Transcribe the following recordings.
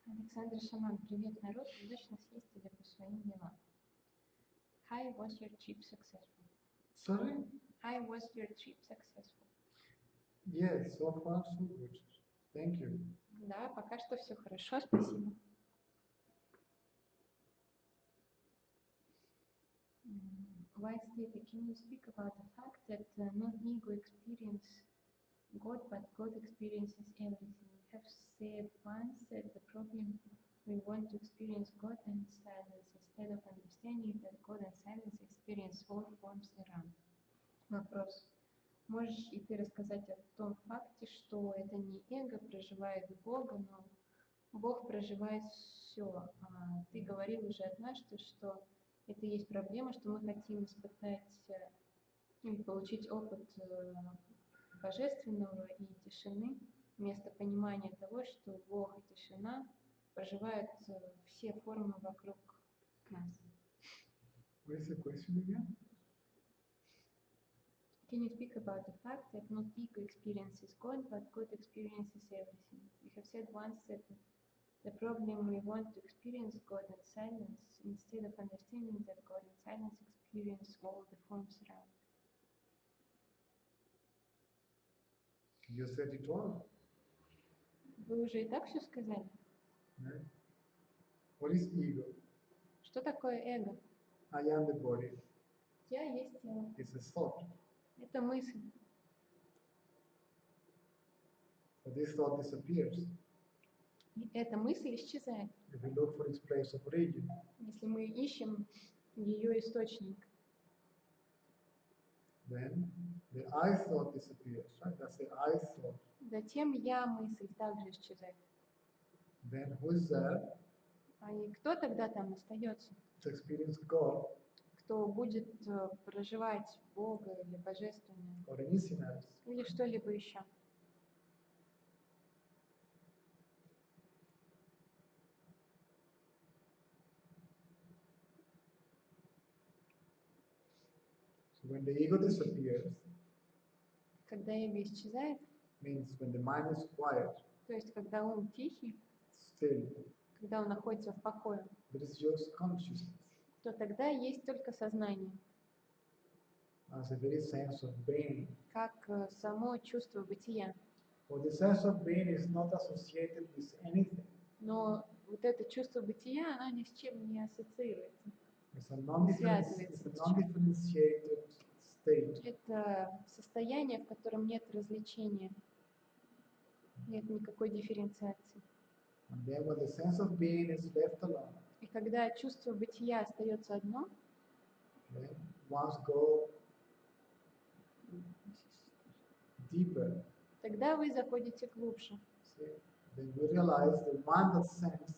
Александр Шаман, привет, народ, удачно съездили по своим делам. Hi, was your trip successful? Sorry? Hi, was your trip successful? Yes, so far so good. Thank you. Да, пока что все хорошо, спасибо. White Steepy, can you speak about the fact that not ego experience God, but God experiences everything? We have said once that the problem we want to experience God and silence instead of understanding that God and silence experience all forms around. Вопрос. Можешь и ты рассказать о том факте, что это не эго проживает Бога, но Бог проживает все. Ты говорил уже однажды, что это и есть проблема, что мы хотим испытать или получить опыт божественного и тишины, вместо понимания того, что Бог и тишина проживают все формы вокруг нас. What is the question again? Can you speak about the fact that not ego experiences God, but God experiences everything? We have said once that the problem we want to experience God in silence instead of understanding that God in silence experience all the forms around. You said it all. Вы уже и так все сказали? Right? What is ego? Что такое эго? I am the body. Я есть тело. It's a thought. Это мысль. So this thought disappears И эта мысль исчезает, if we look for its place of origin. если мы ищем ее источник. Then the I thought disappears, right? That's the I thought. Затем я мысль также исчезает. Then who is there И кто тогда там остается? to experience God Кто будет проживать Бога или Божественное, or anything else? или что-либо еще? So when the ego disappears, Когда эго исчезает, means when the mind is quiet, то есть когда ум тихий, still, когда он находится в покое, there is just consciousness то тогда есть только сознание, as a very sense of being. как само чувство бытия. But the sense of being is not associated with anything. Но вот это чувство бытия, оно ни с чем не ассоциируется. It's a non-differentiated state. Это состояние, в котором нет развлечения, нет никакой дифференциации. And then when the sense of being is left alone, И когда чувство бытия остается одно, then once go deeper, тогда вы заходите глубже. see, then we realize the one that sense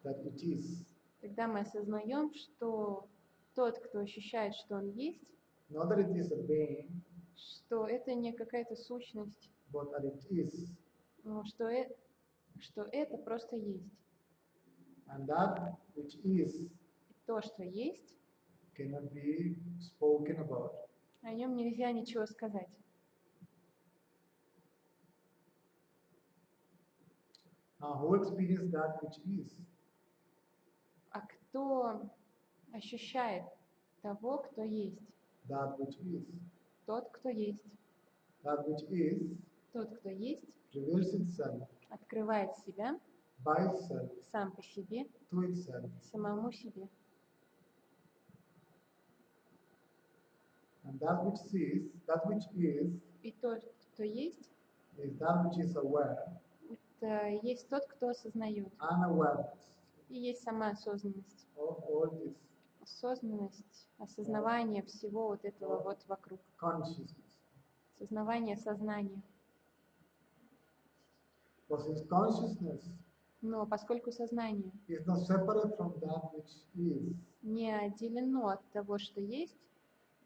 that it is, Тогда мы осознаем, что тот, кто ощущает, что он есть, not that it is a being, что это не какая-то сущность, but that it is. но что это просто есть. And that which is И то, что есть, cannot be spoken about. о нем нельзя ничего сказать. Now, who experiences that which is? А кто ощущает того, кто есть? That which is. Тот, кто есть. That which is Тот, кто есть, reveals itself открывает себя by itself сам по себе, to itself. самому себе. And that which sees, that which И тот, кто есть, is that which is aware, это есть тот, кто осознает. unawareness И есть сама осознанность. of all this Осознанность, осознавание всего вот этого вот вокруг. consciousness. Осознавание сознания. But since consciousness Но поскольку сознание is not separate from that which is, не отделено от того, что есть,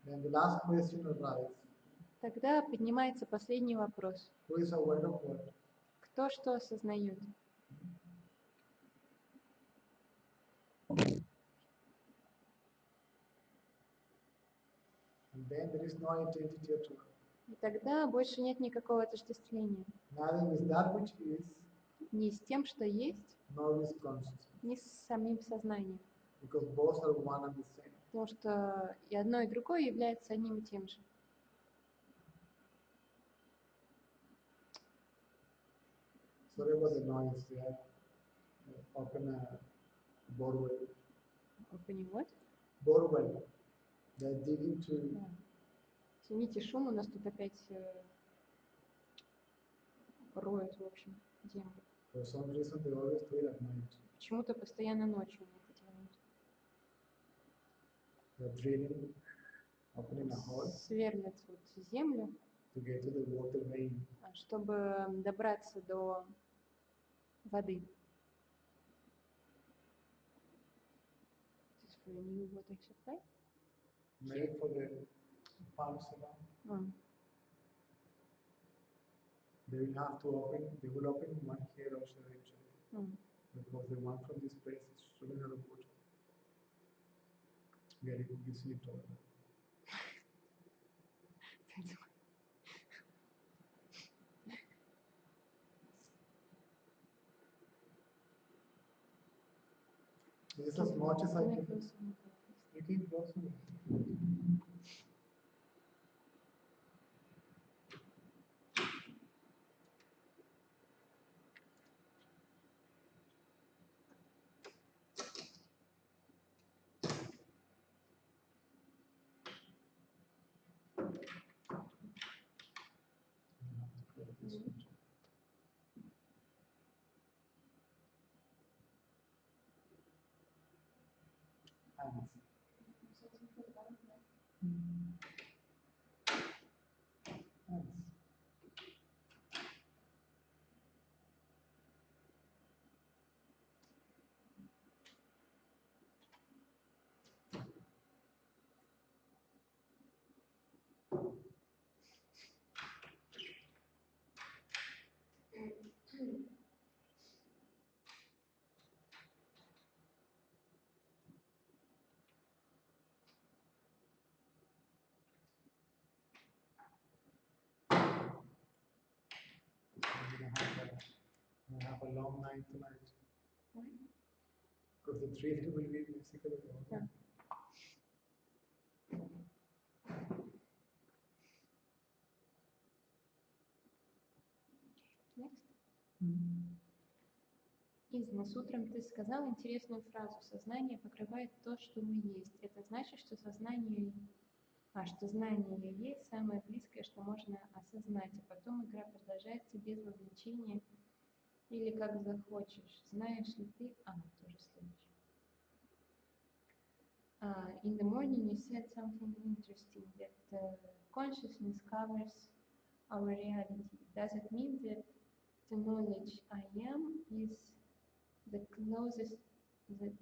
then the last question arises. тогда поднимается последний вопрос. Who is aware of what? Кто что осознает? And then there is no identity at all. И тогда больше нет никакого отождествления. Neither with that which is, Ни с тем, что есть, nor with consciousness. ни с самим сознанием. Because both are one and the same. Потому что и одно, и другое является одним и тем же. Sorry about the noise. They have open a borewell. Opening what? Borewell. They're digging to. Да. Извините шум, у нас тут опять роют, в общем, землю. For some reason, they always do it at night. Почему-то постоянно ночью они это делают. They're drilling, opening a hole Сверлят вот землю, to get to the water vein. чтобы добраться до воды. This is for a new water supply? Made for the farms around. They will open one here also eventually. Because the one from this place is running out of water. We are using it all. This is as much as I can. You keep closing. Hands. Hands. We're gonna have a long night tonight. Why? Because the drilling will be basically Yeah. Next. Изнес, утром ты сказал интересную фразу. Сознание покрывает то, что мы есть. Это значит, что что знание есть самое близкое, что можно осознать. А потом игра продолжается без вовлечения или как захочешь. Знаешь ли ты... тоже следующее. In the morning you said something interesting, that consciousness covers our reality. Does it mean that the knowledge I am is the closest, the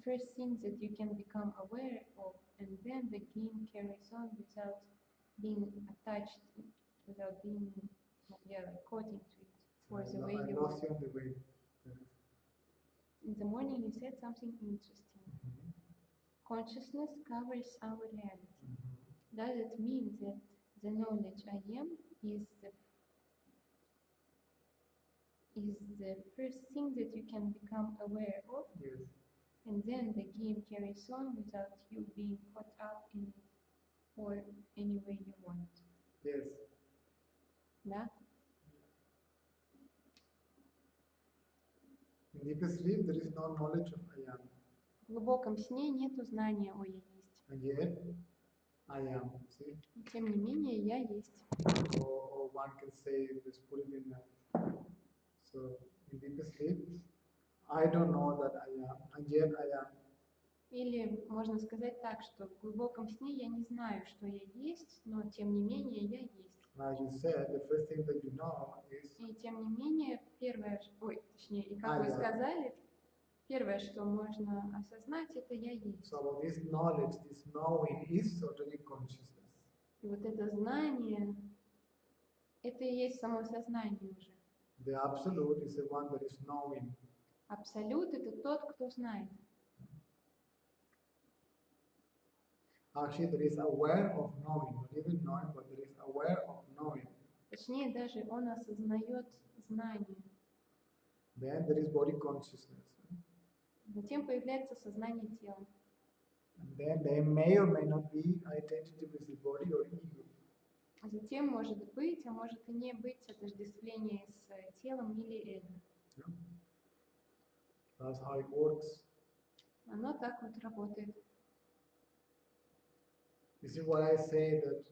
first thing that you can become aware of, and then the game carries on without being attached, without being according to it, or the way I you lost want. you on the way. In the morning you said something interesting. Mhm. Consciousness covers our reality. Mhm. Does it mean that the knowledge I am is the first thing that you can become aware of, Yes. and then the game carries on without you being caught up in it or any way you want? Yes. Да? In deepest sleep, there is no knowledge of I am. В глубоком сне нету знания о я есть. And yet, I am. See? Тем не менее, я есть. Or one can say, let's put it in so in deepest sleep, I don't know that I am, and yet I am. Или можно сказать так, что в глубоком сне я не знаю, что я есть, но тем не менее я есть. As you said, the first thing that you know is И тем не менее, точнее, и как I вы am. сказали, первое, что можно осознать, это я есть. So this knowledge, this knowing is totally consciousness. И вот это знание, это и есть само сознание уже. The absolute is the one that is knowing. Абсолют — это тот, кто знает. Actually, there is aware of knowing, not even knowing, but there is aware of knowing. Точнее, даже он осознает знание. Then there is body consciousness. Затем появляется сознание тела. And then they may or may not be identity with the body or ego. Затем может быть, а может и не быть отождествление с телом или эго. Yeah. That's how it works. Оно так вот работает. This is why I say that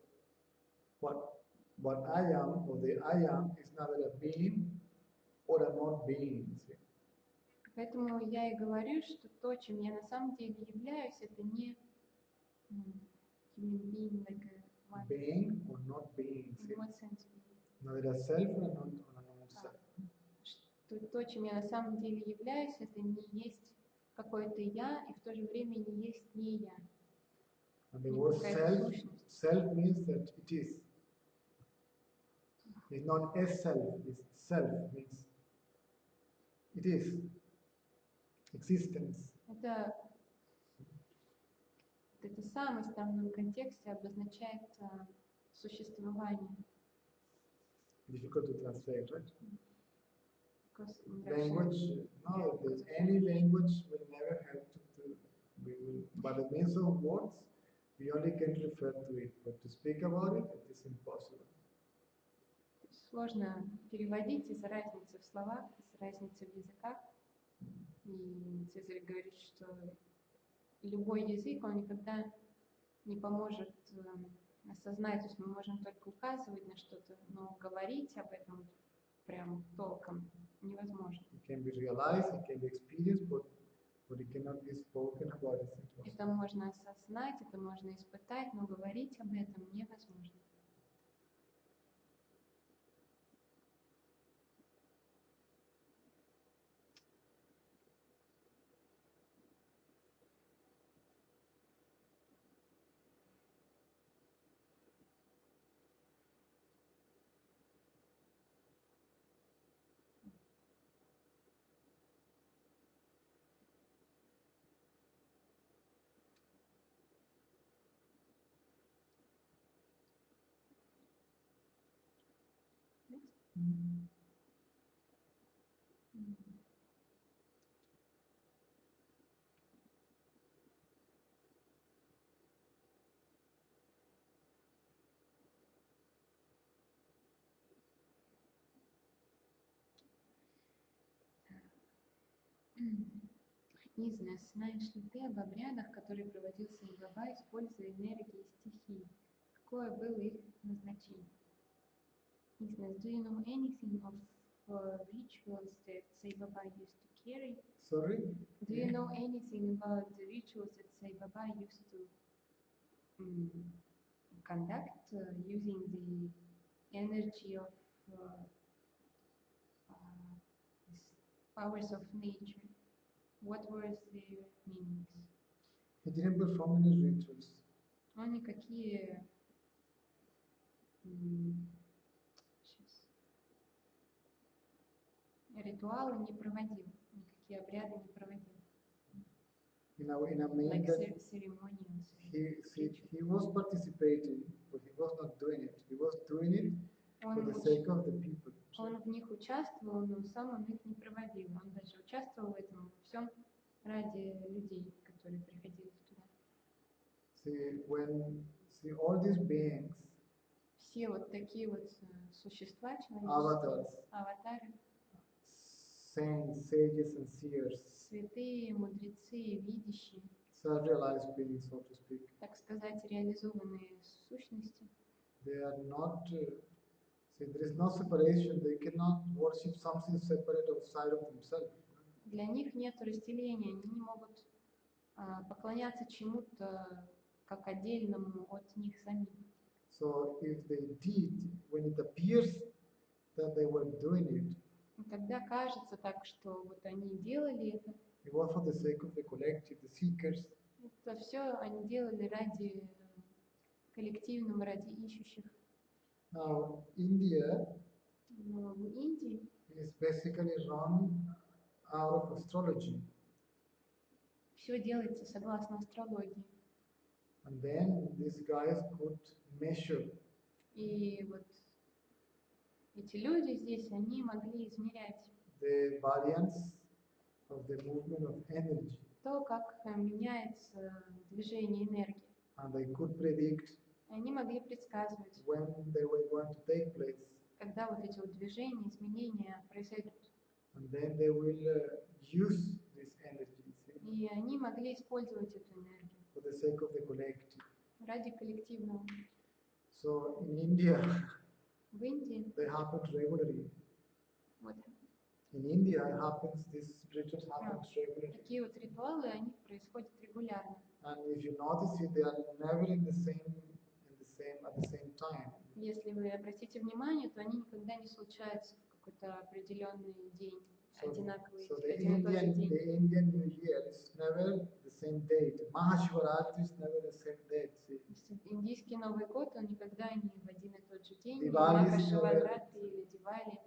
what I am or the I am is neither a being or a not being. See? Поэтому я и говорю, что то, чем я на самом деле являюсь, это не human being, like a Being or not being. in See? what sense? Neither a self or a non-self. Что то, чем я на самом деле являюсь, это не есть какое-то я, и в то же время не есть не я. And the word self means that it is. It's not a self, it's self means it is. Existence. Это сам в основном контексте обозначает существование. Difficult to translate, right? Because Language, no, there's any language will never help we will, by the means of words, we only can refer to it, but to speak about it, it is impossible. Сложно переводить из-за разницы в словах, из-за разницы в языках. И Цезарь говорит, что любой язык, он никогда не поможет осознать, то есть мы можем только указывать на что-то, но говорить об этом прям толком невозможно. It can be realized, it can be experienced, but it cannot be spoken about. Это можно осознать, это можно испытать, но говорить об этом невозможно. Изнес, знаешь ли ты об обрядах, которые проводил Sai-Baba, используя энергии стихий? Какое было их назначение? Изнес, do you know anything of rituals that Sai-Baba used to carry? Sorry? Do you know anything about the rituals that Sai-Baba used to conduct using the energy of these powers of nature? What were their meanings? He didn't perform any rituals. Но никакие щас, ритуалы не проводил, никакие обряды не проводил. In a main Like that ceremonials. he was participating, but he was not doing it. He was doing it for the sake of the people. Он в них участвовал, но сам он их не проводил. Он даже участвовал в этом всем ради людей, которые приходили туда. See all these beings, все вот такие вот существа человеческие, аватары, saints, sages, and seers, святые, мудрецы, видящие, self-realized beings, so to speak. Так сказать, реализованные сущности. They are not. There is no separation. They cannot worship something separate outside of themselves. Для них нет разделения. Они не могут поклоняться чему-то как отдельному от них самих. So if they did, when it appears that they were doing it, И тогда кажется так, что вот они делали это. It was for the sake of the collective, the seekers. Это все они делали ради коллективного, ради ищущих. Now, India Но в Индии is basically run out of astrology. Все делается согласно астрологии. And then these guys could measure. И вот эти люди здесь, они могли измерять the variance of the movement of energy. То, как меняется движение энергии. And they could predict Они могли предсказывать, when they were going to take place. Когда вот эти вот движения, изменения произойдут. And then they will use this energy. И они могли использовать эту энергию. For the sake of the collective. Ради коллективного. So in India, в Индии, they happen regularly. Вот. In India, it happens. This rituals happens regularly. Такие вот ритуалы, они происходят регулярно. And if you notice it, they are never at the same time. Если вы обратите внимание, то они никогда не случаются в какой-то определенный день, одинаковый, один и тот же день. The Indian New Year is never the same date. Mahashivratri is never the same date. Индийский Новый год, он никогда не в один и тот же день. Diwali Махашивратри или Дивали.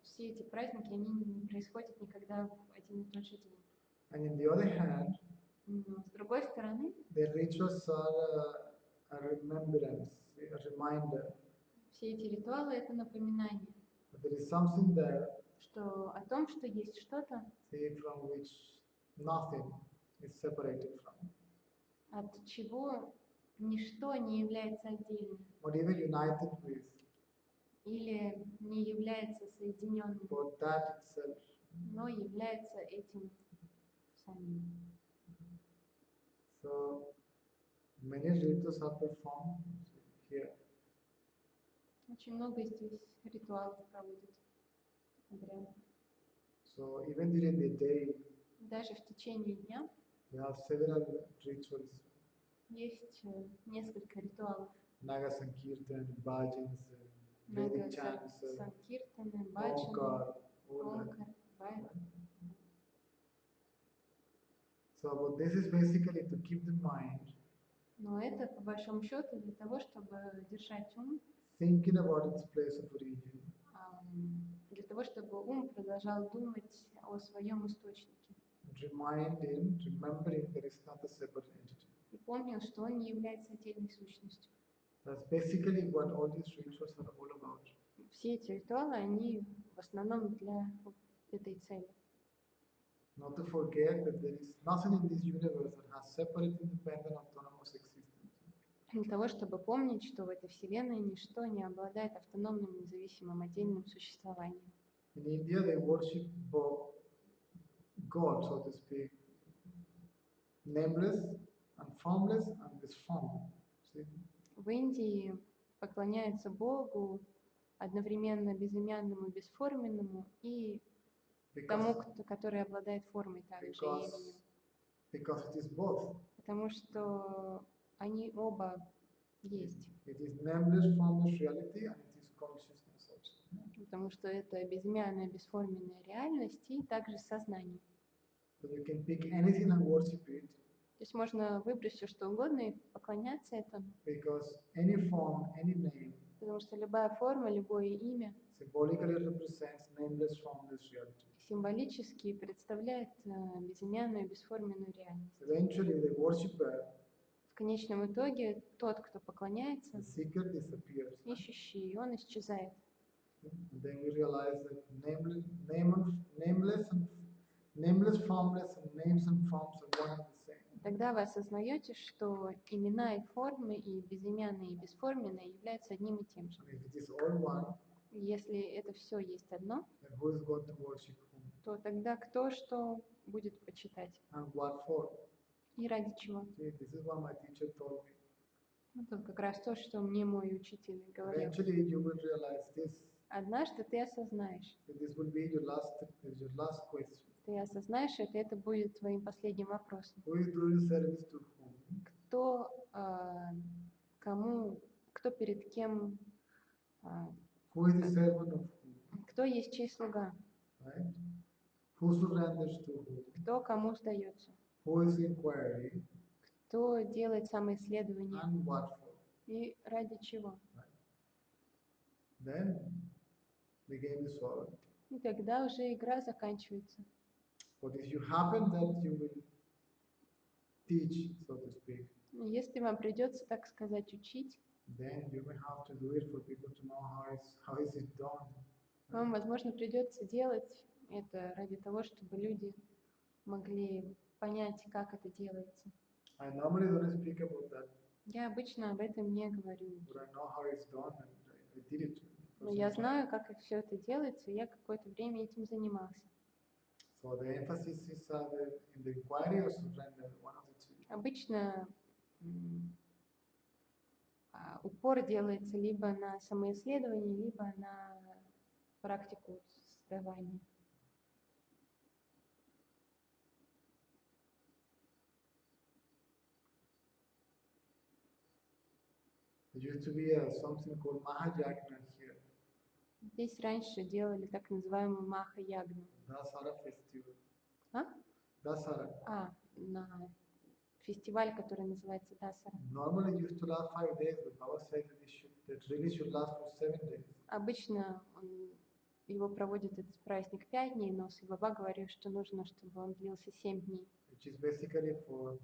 Все эти праздники, они не происходят никогда в один и тот же день. And in the other hand, но с другой стороны, the rituals are a remembrance, a reminder. Все эти ритуалы — это напоминание. There is something there. Что о том, что есть что-то, from which nothing is separated from. От чего ничто не является отдельным. Or even united with. Или не является соединенным. But that itself. Но является этим самим. So many rituals are performed here. Очень много здесь ритуалов проводят, обрядов. So even during the day, даже в течение дня, we have several rituals. Есть несколько ритуалов. Naga Sankirtan, bhajans, Vedic chants, Sankirtаны, баджаны, Onkar, Bhajan. So this is basically to keep the mind. Но это по большому счету для того, чтобы держать ум. Thinking about its place of origin. Для того, чтобы ум продолжал думать о своем источнике. Remembering there is not a separate entity. И помнил, что он не является отдельной сущностью. That's basically what all these rituals are all about. Все эти ритуалы, они в основном для этой цели. Not to forget that there is nothing in this universe that has separate, independent, autonomous existence. Для того, чтобы помнить, что в этой вселенной ничто не обладает автономным, независимым, отдельным существованием. In India, they worship God, so to speak, nameless and formless and with form. В Индии поклоняются Богу одновременно безымянному, бесформенному и тому, который обладает формой также именем. Because it is both. Потому что они оба есть. It is nameless, formless reality and it is consciousness also. Потому что это безымянная, бесформенная реальность и также сознание. So you can pick anything and worship it. То есть можно выбрать все, что угодно и поклоняться этому. Because any form, any name Потому что любая форма, любое имя symbolically represents nameless, formless reality. символически представляет безымянную, бесформенную реальность. Eventually, the worshipper, В конечном итоге тот, кто поклоняется, the seeker, disappears. ищущий, он исчезает. And then we realize that nameless, formless, and names and forms are one and the same. Тогда вы осознаете, что имена и формы, и безымянные, и бесформенные являются одним и тем же. And if it is all one, Если это все есть одно, then who is going to worship whom? то тогда кто что будет почитать? And what for? И ради чего? See, this is what my teacher told me. Это как раз то, что мне мой учитель говорил. Eventually, you will realize this. Однажды ты осознаешь. That this will be your last question. Ты осознаешь это будет твоим последним вопросом. Who is doing service to whom? Кто перед кем, Who is the servant of whom? кто есть чей слуга, Right? Who surrenders to whom? кто кому сдается, Who is inquiry? кто делает самоисследование And what for? и ради чего. Then the game is over. И тогда уже игра заканчивается. But if you happen that you will teach, so to speak, Если вам придется, так сказать, учить, then you will have to do it for people to know how is it done. вам, возможно, придется делать это ради того, чтобы люди могли понять, как это делается. I normally don't speak about that, Я обычно об этом не говорю. but I know how it's done and I did it. Но я знаю, как все это делается, и я какое-то время этим занимался. So the emphasis is either in the inquiry or surrender, one of the two. Обычно упор делается либо на самоисследование, либо на практику сдавания. There used to be something called Mahayagna here, Здесь раньше делали так называемую Маха-ягну. Dasara festival. А? Dasara. На фестиваль, который называется Дасара. Normally it used to last 5 days, but Baba said that really should last for 7 days. Обычно его проводят этот праздник 5 дней, но Баба говорил, что нужно, чтобы он длился 7 дней. Which is basically for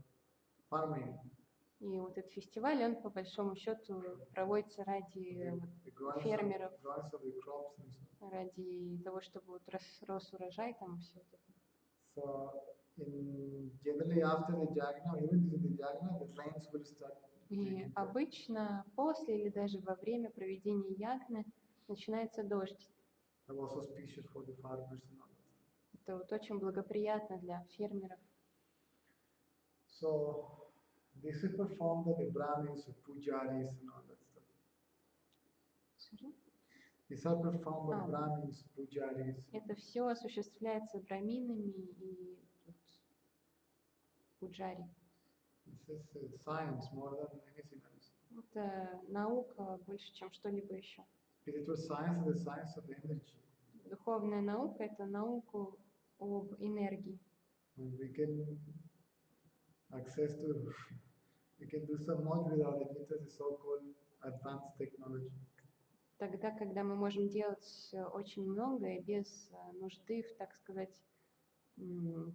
farming. И вот этот фестиваль, он по большому счету проводится ради фермеров, ради того, чтобы вот рос урожай там все это. So generally after the Jagna, even in the Jagna, the rains will start. И обычно после или даже во время проведения ягны начинается дождь. That was auspicious for the farmers and all that. Это вот очень благоприятно для фермеров. So this is performed by the Brahmins, the pujaris and all that stuff. Sorry? These are performed by Brahmins, pujaris. Это все осуществляется браминами и пуджари. This is science more than anything else. Это наука больше, чем что-либо еще. Spiritual science is the science of energy. Духовная наука – это наука об энергии. And we can we can do so much without the need of the so-called advanced technology. Тогда, когда мы можем делать очень многое без нужды в, так сказать,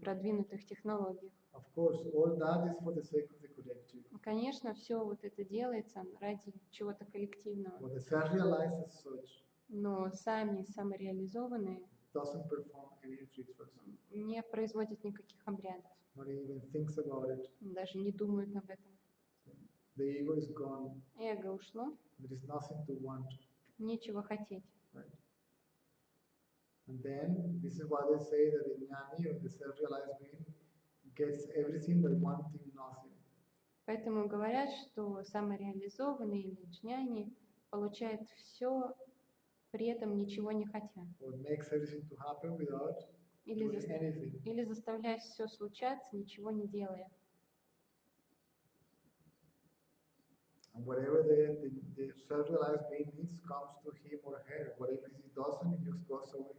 продвинутых технологиях. Of course, all that is for the sake of the collective. Конечно, все вот это делается ради чего-то коллективного. But the self-realized as such Но сами самореализованные doesn't perform any rituals. Не производят никаких обрядов. Not even thinks about it. Даже не думают об этом. The ego is gone. Эго ушло. There is nothing to want. Нечего хотеть. Right? And then this is why they say that the jnani or the self-realized being gets everything by wanting nothing. Поэтому говорят, что самореализованные или джняни получают все, при этом ничего не хотя. Or makes everything to happen without doing anything. Или заставляет все случаться, ничего не делая. And whatever the self-realized being needs comes to him or her. Whatever he doesn't, it just goes away.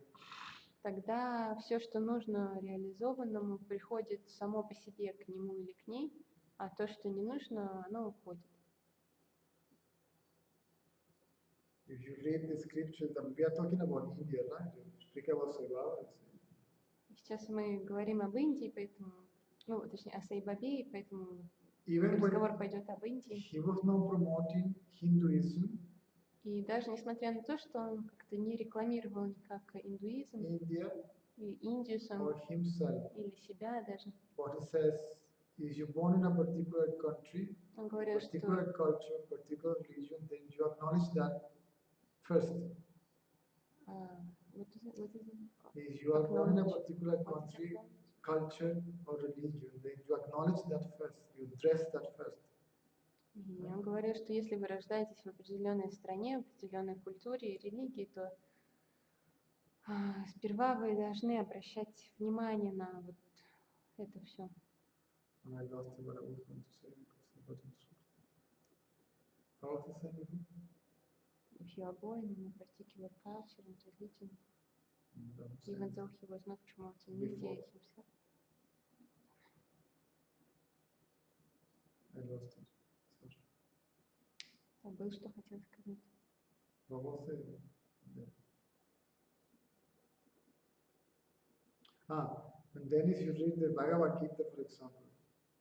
тогда все, что нужно реализованному, приходит само по себе к нему или к ней, а то, что не нужно, оно уходит. If you read the scripture, we are talking about India, right? Speak about Sai Baba. Сейчас мы говорим об Индии, поэтому, ну, точнее, о Сай Бабе, и поэтому Even разговор when пойдет об Индии. he was not promoting Hinduism, И даже несмотря на то, что он как-то не рекламировал никак индуизм, India, и Индию or himself, или себя даже, what he says is you're born in a particular country, он говорил, что particular culture, particular religion, then you acknowledge that first. what is it? Is you are born in a Acknowledge. particular What is country, acknowledge? culture, or religion, then you acknowledge that first. You address that first. И он говорил, что если вы рождаетесь в определенной стране, в определенной культуре и религии, то сперва вы должны обращать внимание на вот это все. I lost what I was going to say because I got interrupted. How was the saying? If you are born in a particular culture and religion, even though he was not promoting India himself. I lost it. Sorry. Забыл, что хотел сказать. What was it? And then if you read the Bhagavad Gita, for example,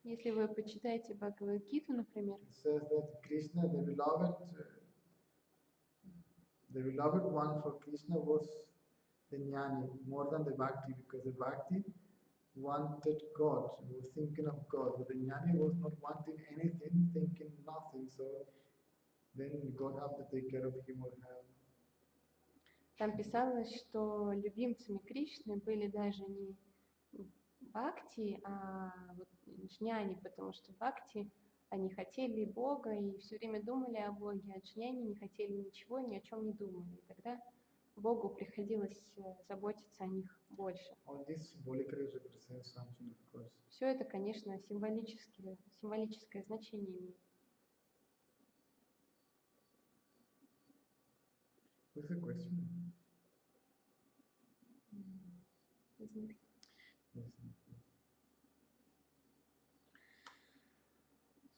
Если вы почитаете Бхагавад-гиту, например, it says that Krishna, the beloved one for Krishna was the jnani more than the bhakti, because the bhakti wanted God, was thinking of God, but the jnani was not wanting anything, thinking nothing. So then God had to take care of him or her. там писалось, что любимцами Кришны были даже не бхакти, а вот джняни, потому что бхакти, они хотели Бога и все время думали о Боге, а джняни не хотели ничего, ни о чем не думали. И тогда Богу приходилось заботиться о них больше. All this symbolically represents something, of course. Все это, конечно, символическое значение имеет. What's the question? Isn't it? Yes.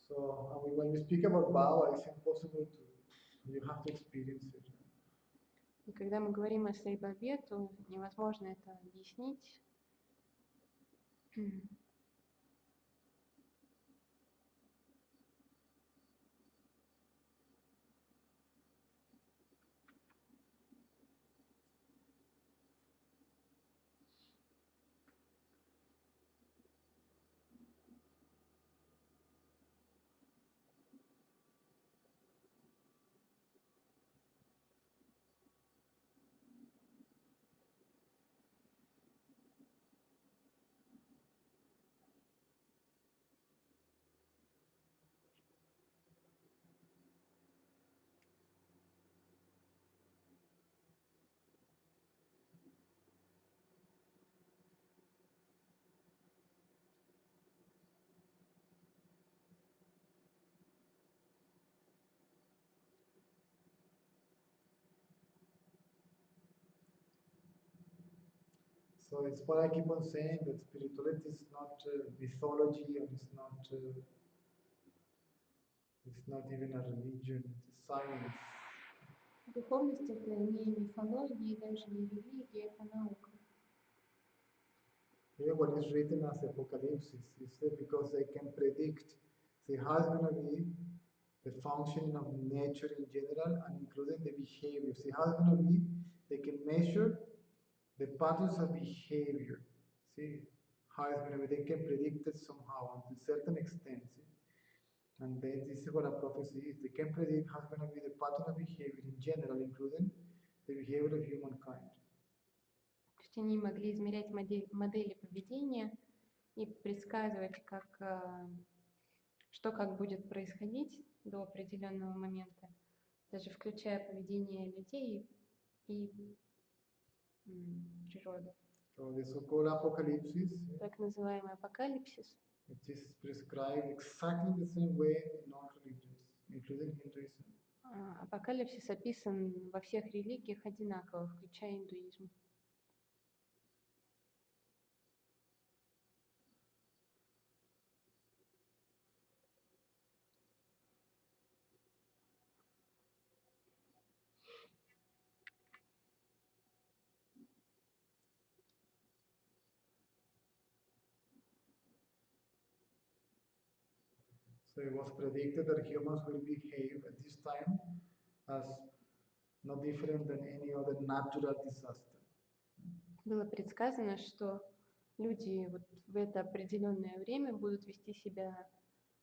So when we speak about Baba, it's impossible to, you have to experience it. И когда мы говорим о Сай Бабе, то невозможно это объяснить. So it's what I keep on saying, that spirituality is not mythology, and it's not even a religion, it's a science. Духовность — это не мифология, даже не религия, это наука. Here what is written as Apocalypse is because they can predict, see how it's going to be the functioning of nature in general and including the behavior. See how it's going to be, they can measure the patterns of behavior. See how it's going to be, they can predict it somehow to a certain extent. See? And then this is what a prophecy is. They can predict how it's going to be the pattern of behavior in general, including the behavior of humankind. То есть они могли измерять модели поведения и предсказывать, что как будет происходить до определенного момента, даже включая поведение людей и природу. So the so-called apocalypse, Так называемый апокалипсис, it is prescribed exactly the same way in all religions, including Hinduism. Апокалипсис описан во всех религиях одинаково, включая индуизм. So it was predicted that humans will behave at this time as no different than any other natural disaster. Было предсказано, что люди вот в это определенное время будут вести себя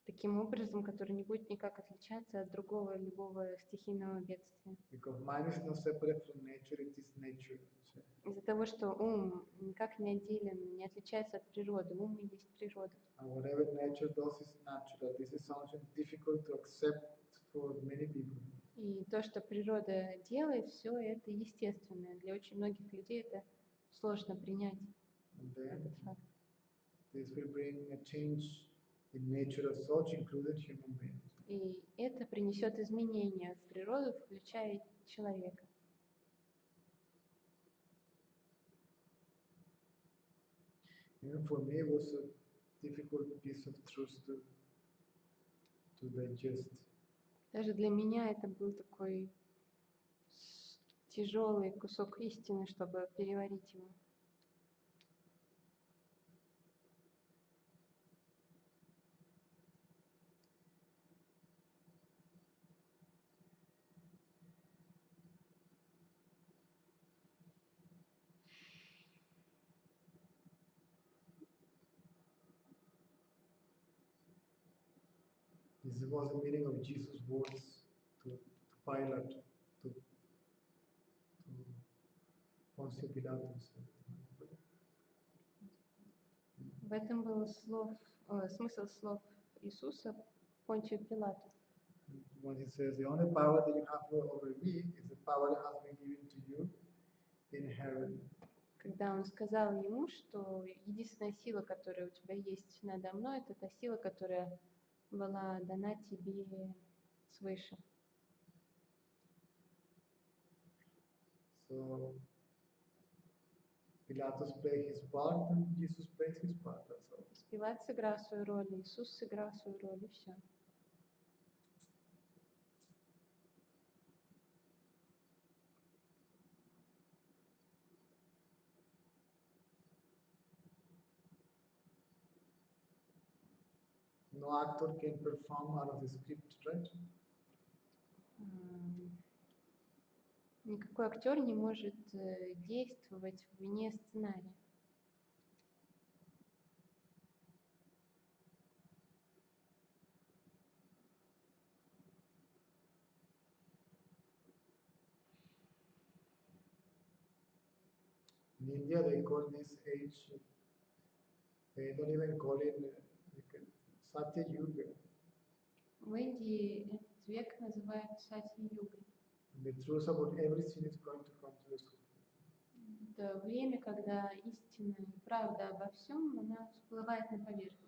таким образом, который не будет никак отличаться от другого любого стихийного бедствия. Because mind is not separate from nature, it is nature. Из-за того, что ум никак не отделен, не отличается от природы, ум и есть природа. And whatever nature does is natural. This is something difficult to accept for many people. И то, что природа делает, все это естественное. Для очень многих людей это сложно принять, And then этот факт. this will bring a change in nature as such, including human beings. И это принесет изменения в природу, включая человека. Even for me, it was a difficult piece of truth to digest. Даже для меня это был такой тяжелый кусок истины, чтобы переварить его. This was the meaning of Jesus' words to Pilate, to Pontius Pilatus. В этом был смысл слов Иисуса Понтию Пилату. When he says, the only power that you have over me is the power that has been given to you in heaven. Когда он сказал ему, что единственная сила, которая у тебя есть надо мной, это та сила, которая была дана тебе свыше. So Pilatus played his part and Jesus played his part. That's all. Пилат сыграл свою роль, Иисус сыграл свою роль, и все. No actor can perform out of the script, right? Никакой актер не может действовать вне сценария. In India, they call this age, they don't even call it Satya Yuga. В Индии этот век называют Сати-югой. The truth about everything is going to come to the surface. Это время, когда истина и правда обо всем, она всплывает на поверхность.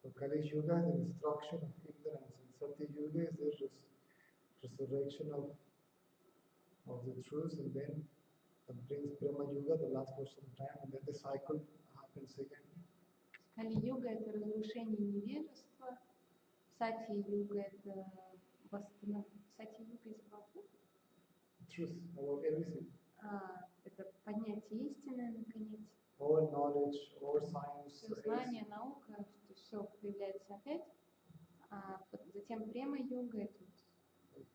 So Kali Yuga is the destruction of ignorance, and Satya Yuga is the resurrection of the truth, and then that brings Brahma Yuga that lasts for some time, and then the cycle happens again. Кали-юга — это разрушение невежества, Сати-юга — это Сати-юга из Бхагавы. Truth about everything. Это поднятие истины, наконец. All knowledge, all science, Все знание, наука, что все появляется опять. А затем према-юга — это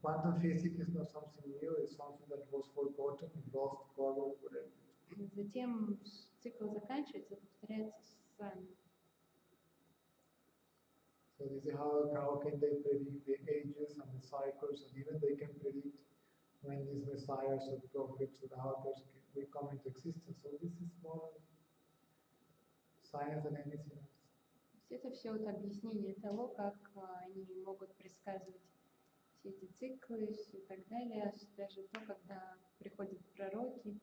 quantum physics is not something new, it's something that was forgotten, lost, forward, whatever. затем цикл заканчивается, повторяется сам. So this is how can they predict the ages and the cycles, and even they can predict when these messiahs or prophets or authors will come into existence. So this is more science than anything else. Это все вот объяснение того, как они могут предсказывать все эти циклы и так далее, даже то, когда приходят пророки.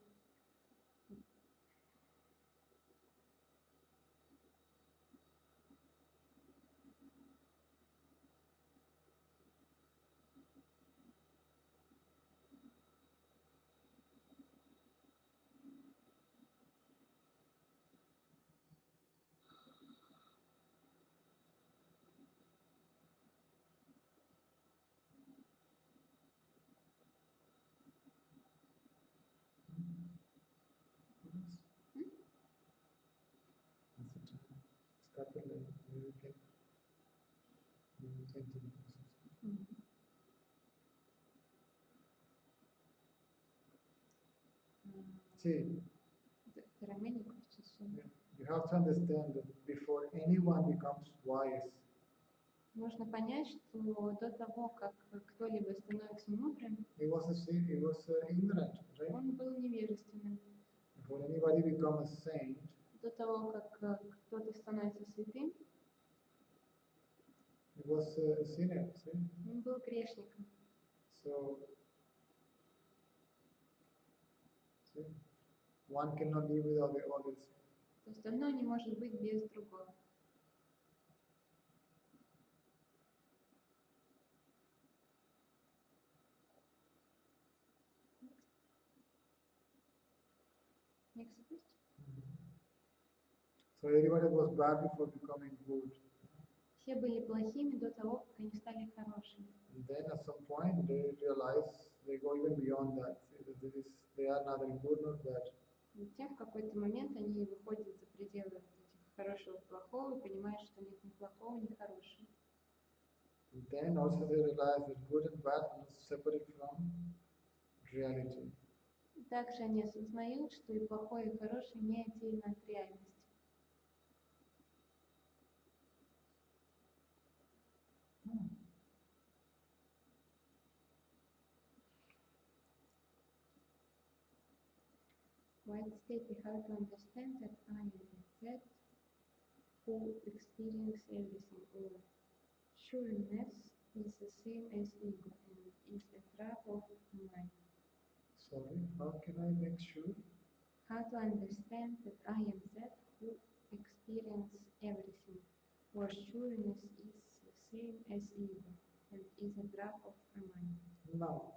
couple we can continue. See, there are many questions. So you have to understand that before anyone becomes wise, нужно понять, что до того, как кто-либо становится мудрым, he was ignorant, right? он был невежественным. Before anybody becomes a saint, До того, как кто-то становится святым, he was a sinner. See? он был грешником. So, see, one cannot live without the others. То есть одно не может быть без другого. Next question. So everybody was bad before becoming good. Все были плохими до того, как они стали хорошими. And then at some point they realize they go even beyond that. They are neither good nor bad. Затем в какой-то момент они выходят за пределы вот этих хорошего и плохого и понимают, что нет ни плохого, ни хорошего. And then also they realize that good and bad are not separate from reality. Также они осознают, что и плохое, и хорошее не отдельно от реальности. White state, how to understand that I am that who experience everything, or sureness is the same as ego and is a trap of mind. Sorry, how can I make sure? How to understand that I am that who experience everything, or sureness is the same as ego and is a trap of mind. No.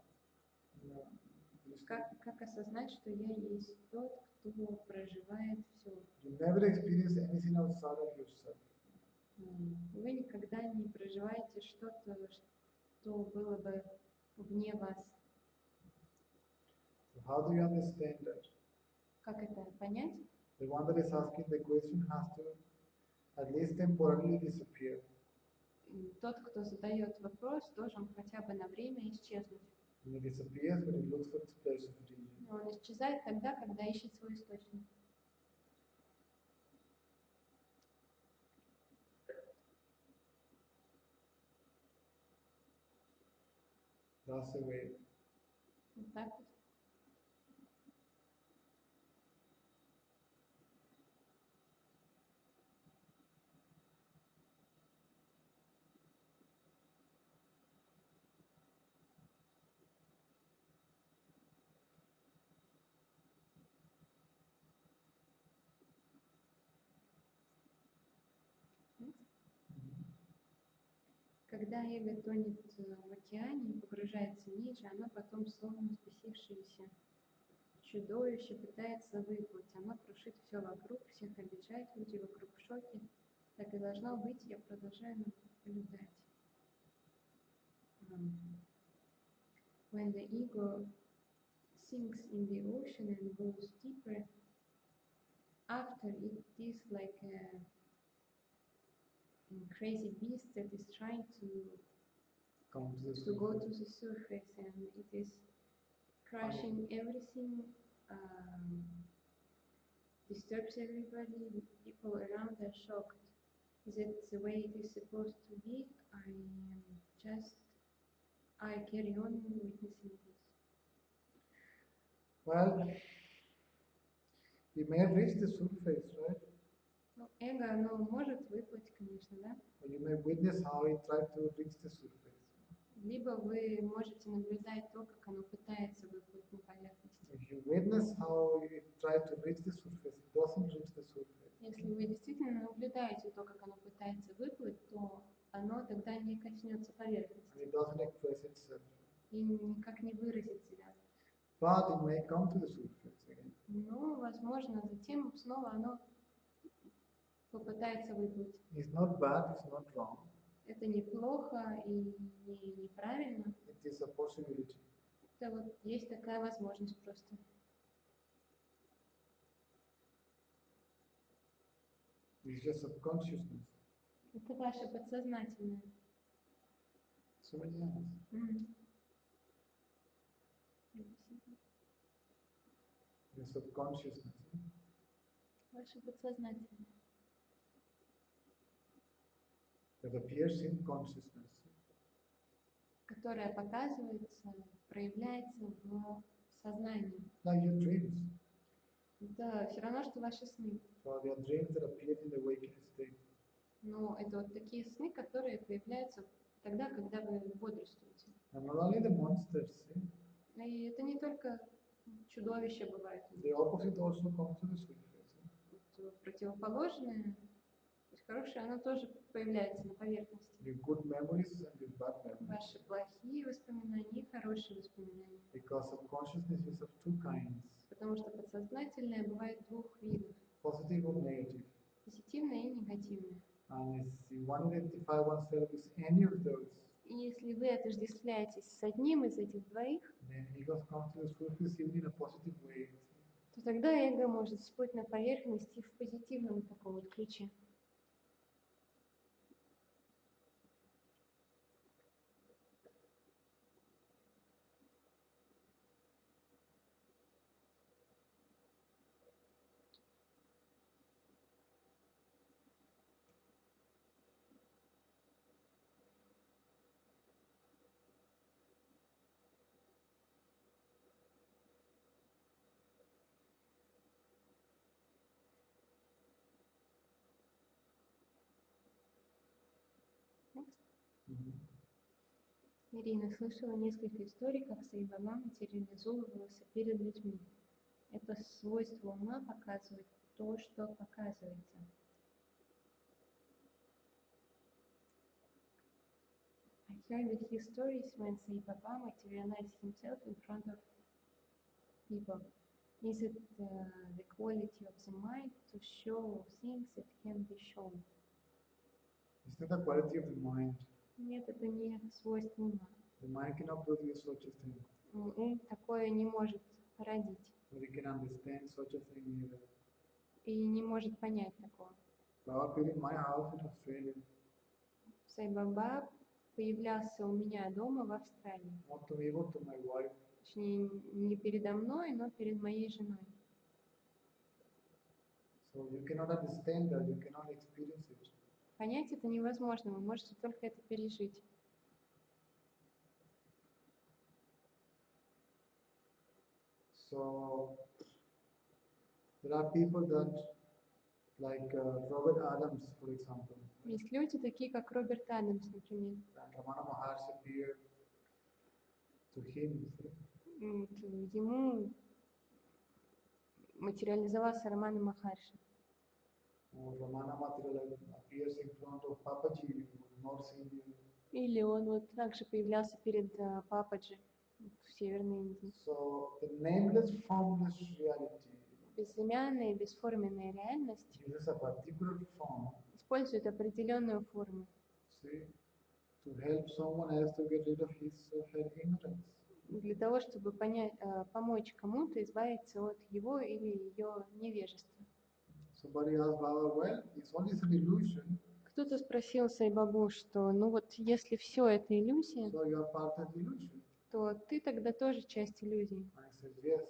Как осознать, что я есть тот, кто проживает все? You never experience anything outside of yourself. Вы никогда не проживаете что-то, что было бы вне вас. So how do you understand that? Как это понять? The one that is asking the question has to at least temporarily disappear. Тот, кто задает вопрос, должен хотя бы на время исчезнуть. And it disappears when it looks for its place of origin. Он исчезает тогда, когда ищет свой источник. That's the way. Вот так вот. Когда эго тонет в океане и погружается ниже, оно потом, словно взбесившееся чудовище, пытается выплыть. Оно крушит все вокруг, всех обижает, люди вокруг в шоке. Так и должно быть, я продолжаю наблюдать. When the ego sinks in the ocean and goes deeper, after it is like a crazy beast that is trying to go to the surface, and it is crushing everything, disturbs everybody, people around are shocked. Is it the way it is supposed to be? I carry on witnessing this. Well, you may reach the surface, right? Ну, эго, оно может выплыть, конечно, да? Or you may witness how it tried to reach the surface. Либо вы можете наблюдать то, как оно пытается выплыть на поверхность. If you witness how it tried to reach the surface, it doesn't reach the surface. Если вы действительно наблюдаете то, как оно пытается выплыть, то оно тогда не коснется поверхности. And it doesn't express itself. И никак не выразит себя. But it may come to the surface again. Но, возможно, затем снова оно попытается выплыть. It's not bad, it's not wrong. Это неплохо и неправильно. It is a possibility. Это вот есть такая возможность просто. It's just subconsciousness. Это ваше подсознательное. So many years. Мгм. Your subconsciousness. Ваше подсознательное. That appears in consciousness. Которое показывается, проявляется в сознании. Like your dreams. Это все равно, что ваши сны. So they are dreams that appear in the waking state. Но это вот такие сны, которые появляются тогда, когда вы бодрствуете. And not only the monsters, И это не только чудовища бывают. the opposite also comes to the surface. Вот противоположное, то есть хорошее, оно тоже появляется на поверхности. Your good memories and your bad memories. Ваши плохие воспоминания и хорошие воспоминания. Because subconsciousness is of two kinds. Потому что подсознательное бывает двух видов. Positive or negative. Позитивное и негативное. And if you want to identify oneself with any of those, И если вы отождествляетесь с одним из этих двоих, then ego comes to the surface even in a positive way. то тогда эго может всплыть на поверхность и в позитивном таком вот ключе. Ирина слышала несколько историй, как Сайбаба материализовывался перед людьми. Это свойство ума показывает то, что показывается. I heard a few stories when Sai Baba materialized himself in front of people. Is it the quality of the mind to show things that can be shown? It's not the quality of the mind. Нет, это не свойство ума. The mind cannot produce such a thing. Ум такое не может породить. Or it can understand such a thing either. И не может понять такого. Baba appeared in my house in Australia. Сайбаба появлялся у меня дома в Австралии. Not to me, but to my wife. Точнее, не передо мной, но перед моей женой. So you cannot understand that, you cannot experience it. Понять это невозможно, вы можете только это пережить. So there are people that, like Robert Adams, for example. Есть люди такие, как Роберт Адамс, например. And Ramana Maharshi appeared to him. Ему материализовался Рамана Махарши. Ramana appears in front of Papaji in North India. Или он вот также появлялся перед Пападжи в Северной Индии. So the nameless, formless reality Безымянная и бесформенная реальность uses a particular form, использует определенную форму. see, to help someone else to get rid of his or her ignorance. Для того, чтобы помочь кому-то избавиться от его или ее невежества. Somebody asked Baba, well, it's only an illusion. Кто-то спросил Сайбабу, что ну вот если все это иллюзия, So you are part of the illusion. то ты тогда тоже часть иллюзии. I said, yes.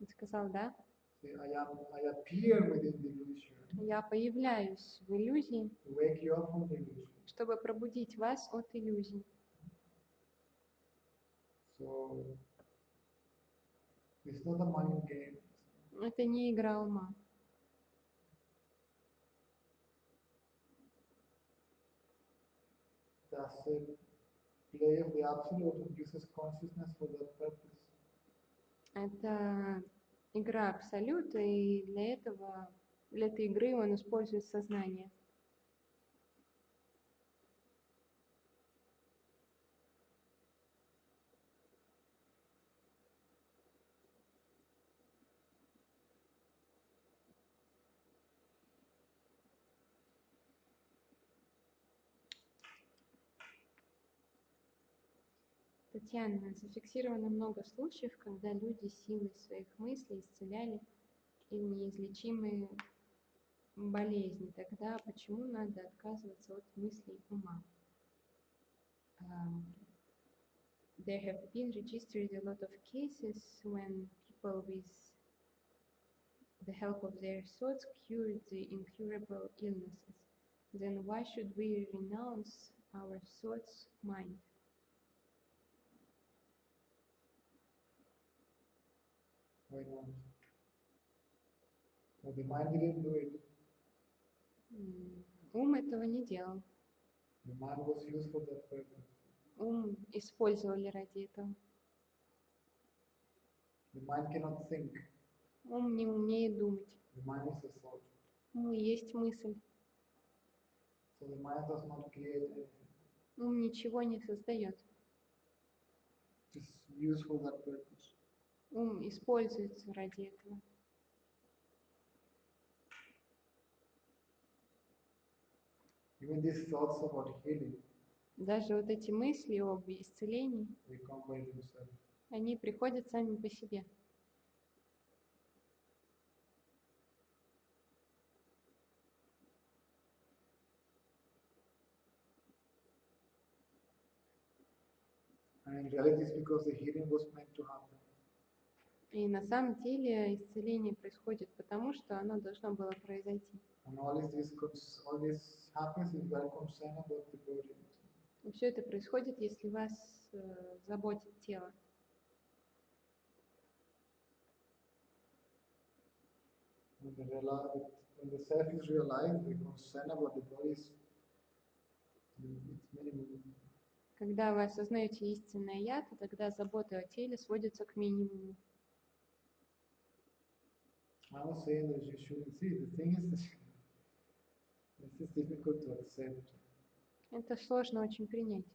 Он сказал, да. See, I appear within the illusion Я появляюсь в иллюзии, to wake you up from the illusion. чтобы пробудить вас от иллюзий. So it's not a mind game. Это не игра ума. That's a play of the absolute and uses consciousness for that purpose. Это игра абсолюта, и для этой игры он использует сознание. Татьяна, зафиксировано много случаев, когда люди силой своих мыслей исцеляли или неизлечимые болезнь, тогда почему надо отказываться от мыслей ума? There have been registered a lot of cases when people with the help of their thoughts cured the incurable illnesses. Then why should we renounce our thoughts mind? Why not? But the mind didn't do it. Ум этого не делал. The mind was used for that purpose. Ум использовали ради этого. The mind cannot think. Ум не умеет думать. The mind is a thought. Ум есть мысль. So the mind does not create anything. Ум ничего не создает. It's used for that purpose. Ум используется ради этого. Even these thoughts about healing, Даже вот эти мысли об исцелении, they come by themselves. они приходят сами по себе. And in reality, it's because the healing was meant to happen. И на самом деле исцеление происходит потому, что оно должно было произойти. And all this happens if you are concerned about the body. И все это происходит, если вас заботит тело. When the self is realized, the concern about the body is it's minimum. Когда вы осознаете истинное «я», то тогда забота о теле сводится к минимуму. I'm not saying that you shouldn't see. The thing is, this is difficult to accept Это сложно очень принять,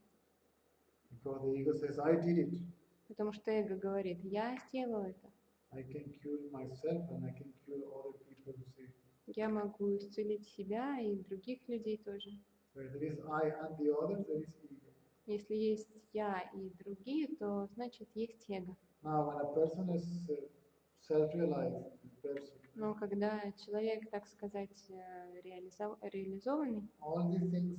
because the ego says, "I did it. потому что эго говорит «я сделал это». I can cure myself and I can cure other people who say." Я могу исцелить себя и других людей тоже. Where there is I and the others, there is ego. Если есть я и другие, то значит есть эго. Now, when a person is self-realized person, Но когда человек, так сказать, реализованный, all these things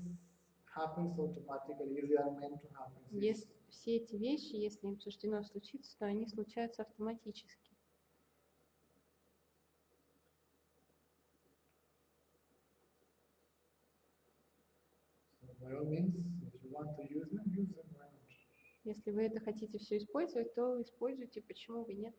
happens automatically, if they are meant to happen. если все эти вещи, если им суждено случиться, то они случаются автоматически. So by all means, if you want to use them, why not? Если вы это хотите все использовать, то используйте, почему бы нет.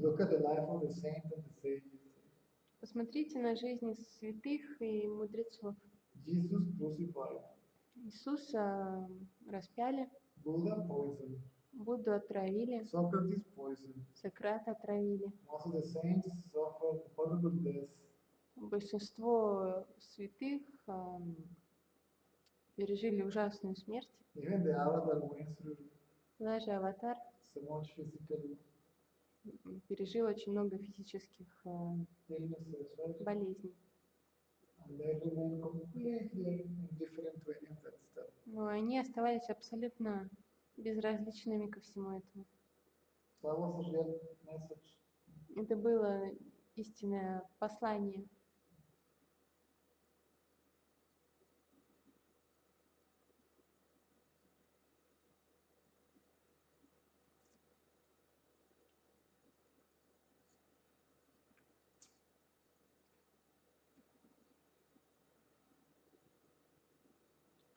Look at the life of the saints and the sages. Посмотрите на жизни святых и мудрецов. Jesus crucified. Иисуса распяли, Buddha poisoned. Будду отравили, Socrates poisoned. Сократа отравили. Most of the saints suffered horrible deaths. Большинство святых пережили ужасную смерть. Even the avatar went through Даже Аватар so much physical пережил очень много физических illnesses, right? болезней. And they remain completely indifferent to any of that stuff. Но они оставались абсолютно безразличными ко всему этому. So that was a real message. Это было истинное послание.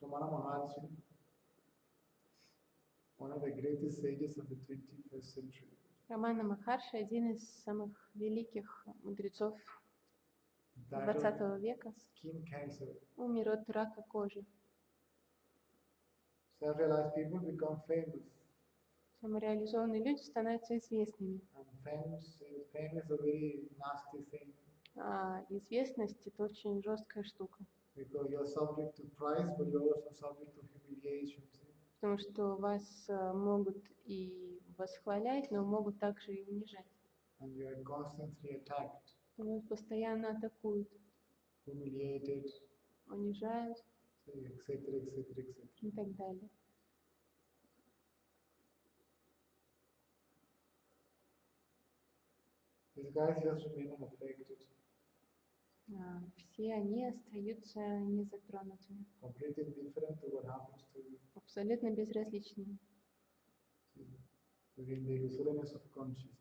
Ramana Maharshi, one of the greatest sages of the 21st century. Рамана Махарши, один из самых великих мудрецов Died of 20 века, skin cancer. умер от рака кожи. Self-realized people become famous. Самореализованные люди становятся известными. And fame is a very nasty thing. А известность — это очень жесткая штука, Because you're subject to price, but you're also subject to humiliation. потому что вас могут и восхвалять, но могут также и унижать. And you are constantly attacked, Вас постоянно атакуют, humiliated. унижают. So etc., etc., etc. и так далее. These guys just remain unaffected, Все они остаются незатронутыми, completely indifferent to what happens to you. абсолютно безразличными See, within the illusoriness of consciousness.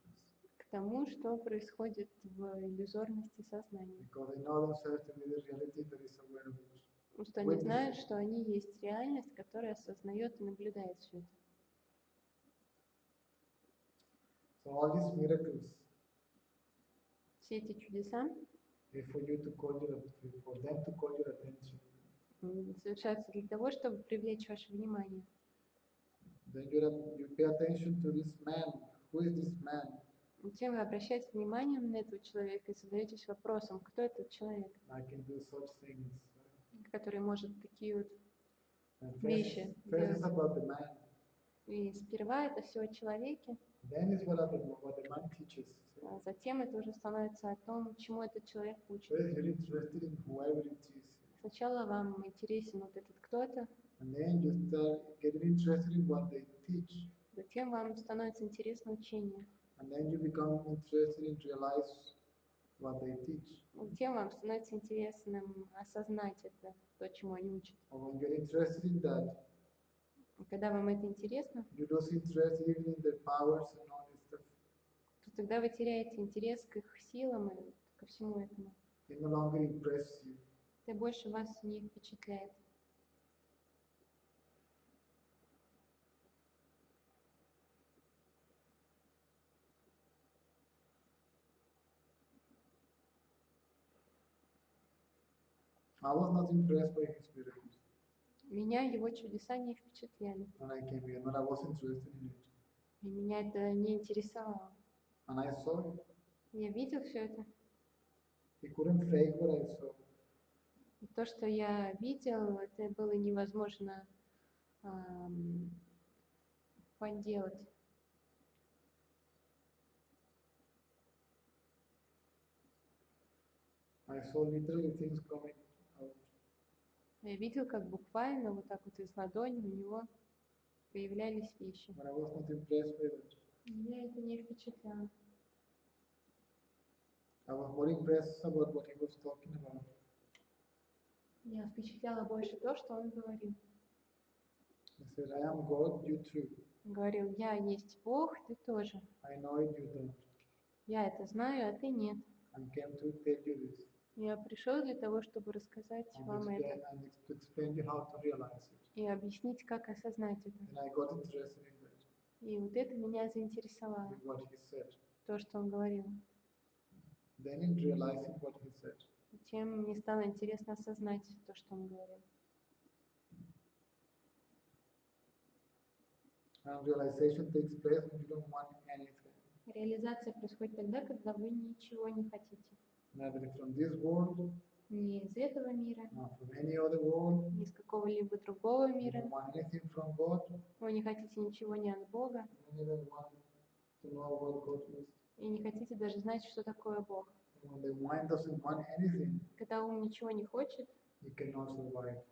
к тому, что происходит в иллюзорности сознания. Because they know themselves to be the reality that is aware of it. Потому что они знают, что они есть реальность, которая осознает и наблюдает все это. So all these miracles, Все эти чудеса for you to call your, for them to call your attention, совершаются для того, чтобы привлечь ваше внимание. then you pay attention to this man. Who is this man? Затем вы обращаете внимание на этого человека и задаетесь вопросом, кто этот человек, I can do such things. который может такие вот And вещи first it's делать. about the man. И сперва это все о человеке, Then is what the man teaches. а затем это уже становится о том, чему этот человек учит. First you're interested in whoever it is. Сначала вам интересен вот этот кто-то, And then you start getting interested in what they teach. затем вам становится интересно учение, And then you become interested in realize what they teach. затем вам становится интересным осознать это, то, чему они учат. And when you're interested in that, И когда вам это интересно, you lose interest even in their powers and all this stuff. то тогда вы теряете интерес к их силам и ко всему этому. It no longer impresses you. Это больше вас не впечатляет. I was not impressed by his miracles. Меня его чудеса не впечатляли, When I came here, but I was interested in it. и меня это не интересовало. And I saw it. Я видел все это, He couldn't fake what I saw. и то, что я видел, это было невозможно подделать. I saw literally things coming out. Я видел, как буквально вот так вот из ладони у него появлялись вещи. But I was not impressed with it. Меня это не впечатляло. I was more impressed about what he was talking about. Меня впечатляло больше то, что он говорил. He said, I am God, you too. Он говорил, я есть Бог, ты тоже. I know it, you don't. Я это знаю, а ты нет. I came to tell you this. Я пришел для того, чтобы рассказать вам это And to explain you how to realize it. и объяснить, как осознать это. And I got interested in that, И вот это меня заинтересовало, in what he said. то, что он говорил. Then in realizing what he said, Затем мне стало интересно осознать то, что он говорил. and realization takes place when you don't want anything. Реализация происходит тогда, когда вы ничего не хотите. Neither from this world, Ни из этого мира, nor from any other world. ни из какого-либо другого You мира. don't want anything from God. Вы не хотите ничего ни от Бога, You don't even want to know what God is. и не хотите даже знать, что такое Бог. When the mind doesn't want anything, Когда ум ничего не хочет, it cannot survive.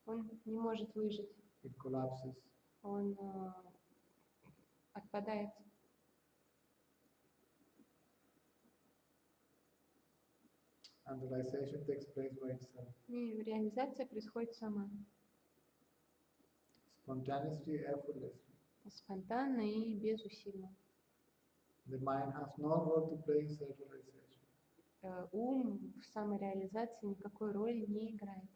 он не может выжить. It collapses. Он отпадает. And realization takes place by itself. И реализация происходит сама. Spontaneously, effortlessly. Спонтанно и без усилий. The mind has no role to play in self-realization. Ум в самореализации никакой роли не играет.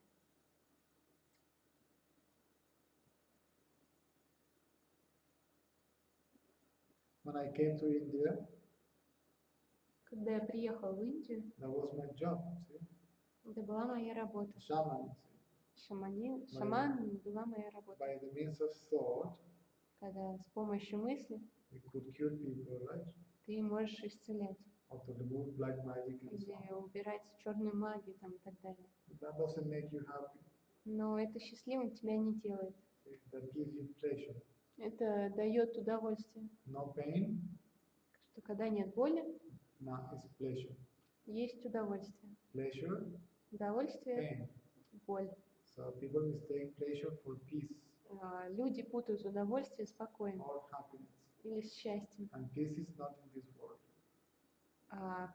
When I came to India, Когда я приехал в Индию, that was my job. See? это была моя работа. Shaman. Шаман была моя работа. By the means of thought, Когда с помощью мысли we could cure people, right? ты можешь исцелять Or to remove black magic and so или on. убирать черную магию там, и так далее. But that doesn't make you happy. Но это счастливым тебя не делает. See? That gives you pleasure. Это дает удовольствие. No pain, Что когда нет боли, now is pleasure. есть удовольствие. Pleasure, Удовольствие, pain. боль. So people mistake pleasure for peace Люди путают удовольствие с покоем or happiness. или с счастьем. And peace is not in this world. А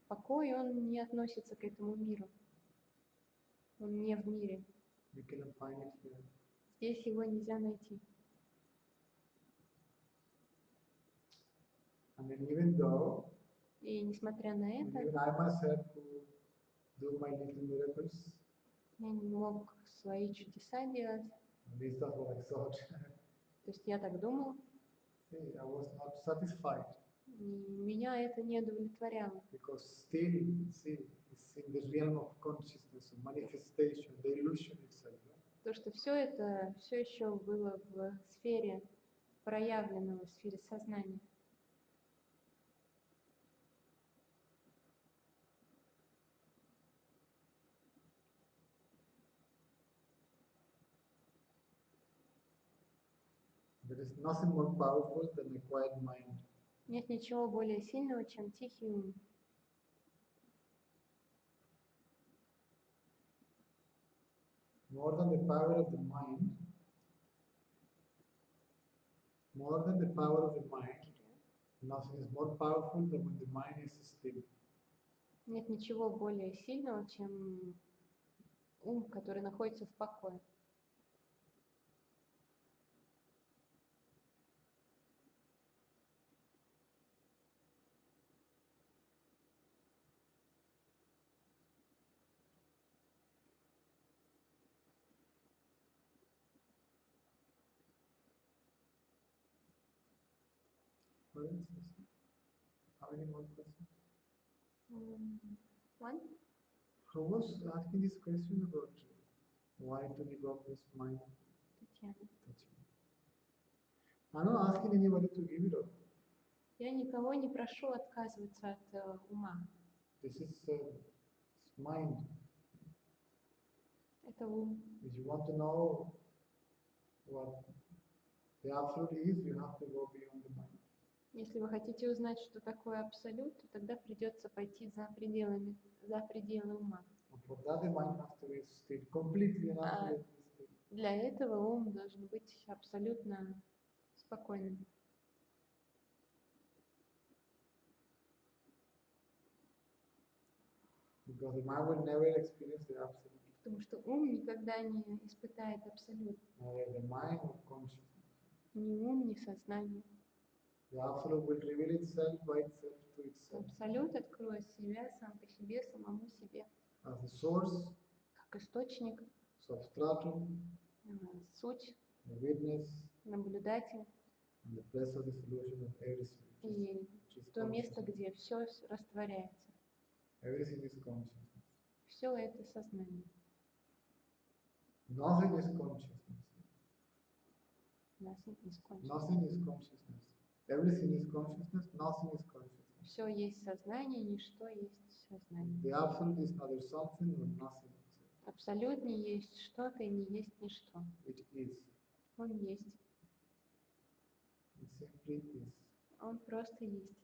покой, он не относится к этому миру. Он не в мире. We cannot find it here. Здесь его нельзя найти. And then even though, И несмотря на and это, even I myself who do my little miracles, я не мог свои чудеса делать. at least that's what I thought. То есть я так думал, See, I was not satisfied и меня это не удовлетворяло. because still, see, it's in the realm of consciousness, of manifestation, the illusion itself. То, что все это все еще было в сфере проявленного, в сфере сознания. There is nothing more powerful than a quiet mind. Нет ничего более сильного, чем тихий ум. More than the power of the mind, more than the power of the mind, nothing is more powerful than when the mind is still. Нет ничего более сильного, чем ум, который находится в покое. For instance, how many more questions? One? Who was asking this question about why to give up this mind? Татьяна. I'm not asking anybody to give it up. Я никого не прошу отказываться от ума. This is it's mind. Это ум. If you want to know what the absolute is, you have to go beyond the mind. Если вы хотите узнать, что такое абсолют, то тогда придется пойти за пределы ума. And for that, the mind has to be still, completely and absolutely still. Для этого ум должен быть абсолютно спокойным. Because the mind will never experience the absolute. Потому что ум никогда не испытает абсолют. Neither the mind or consciousness. Ни ум, ни сознание. The absolute will reveal itself by itself to itself. Абсолют откроет себя сам по себе, самому себе. As the source, Как источник, substratum, суть, the witness, наблюдатель and the place of the solution of everything. и Which is то место, consciousness. где все растворяется. Everything is consciousness. Все это сознание. Nothing is consciousness. Nothing is consciousness. Nothing is consciousness. Everything is consciousness. Nothing is consciousness. Все есть сознание, ничто есть сознание. The absolute is neither something nor nothing. Абсолют не есть что-то и не есть ничто. It is. Он есть. It simply is. Он просто есть.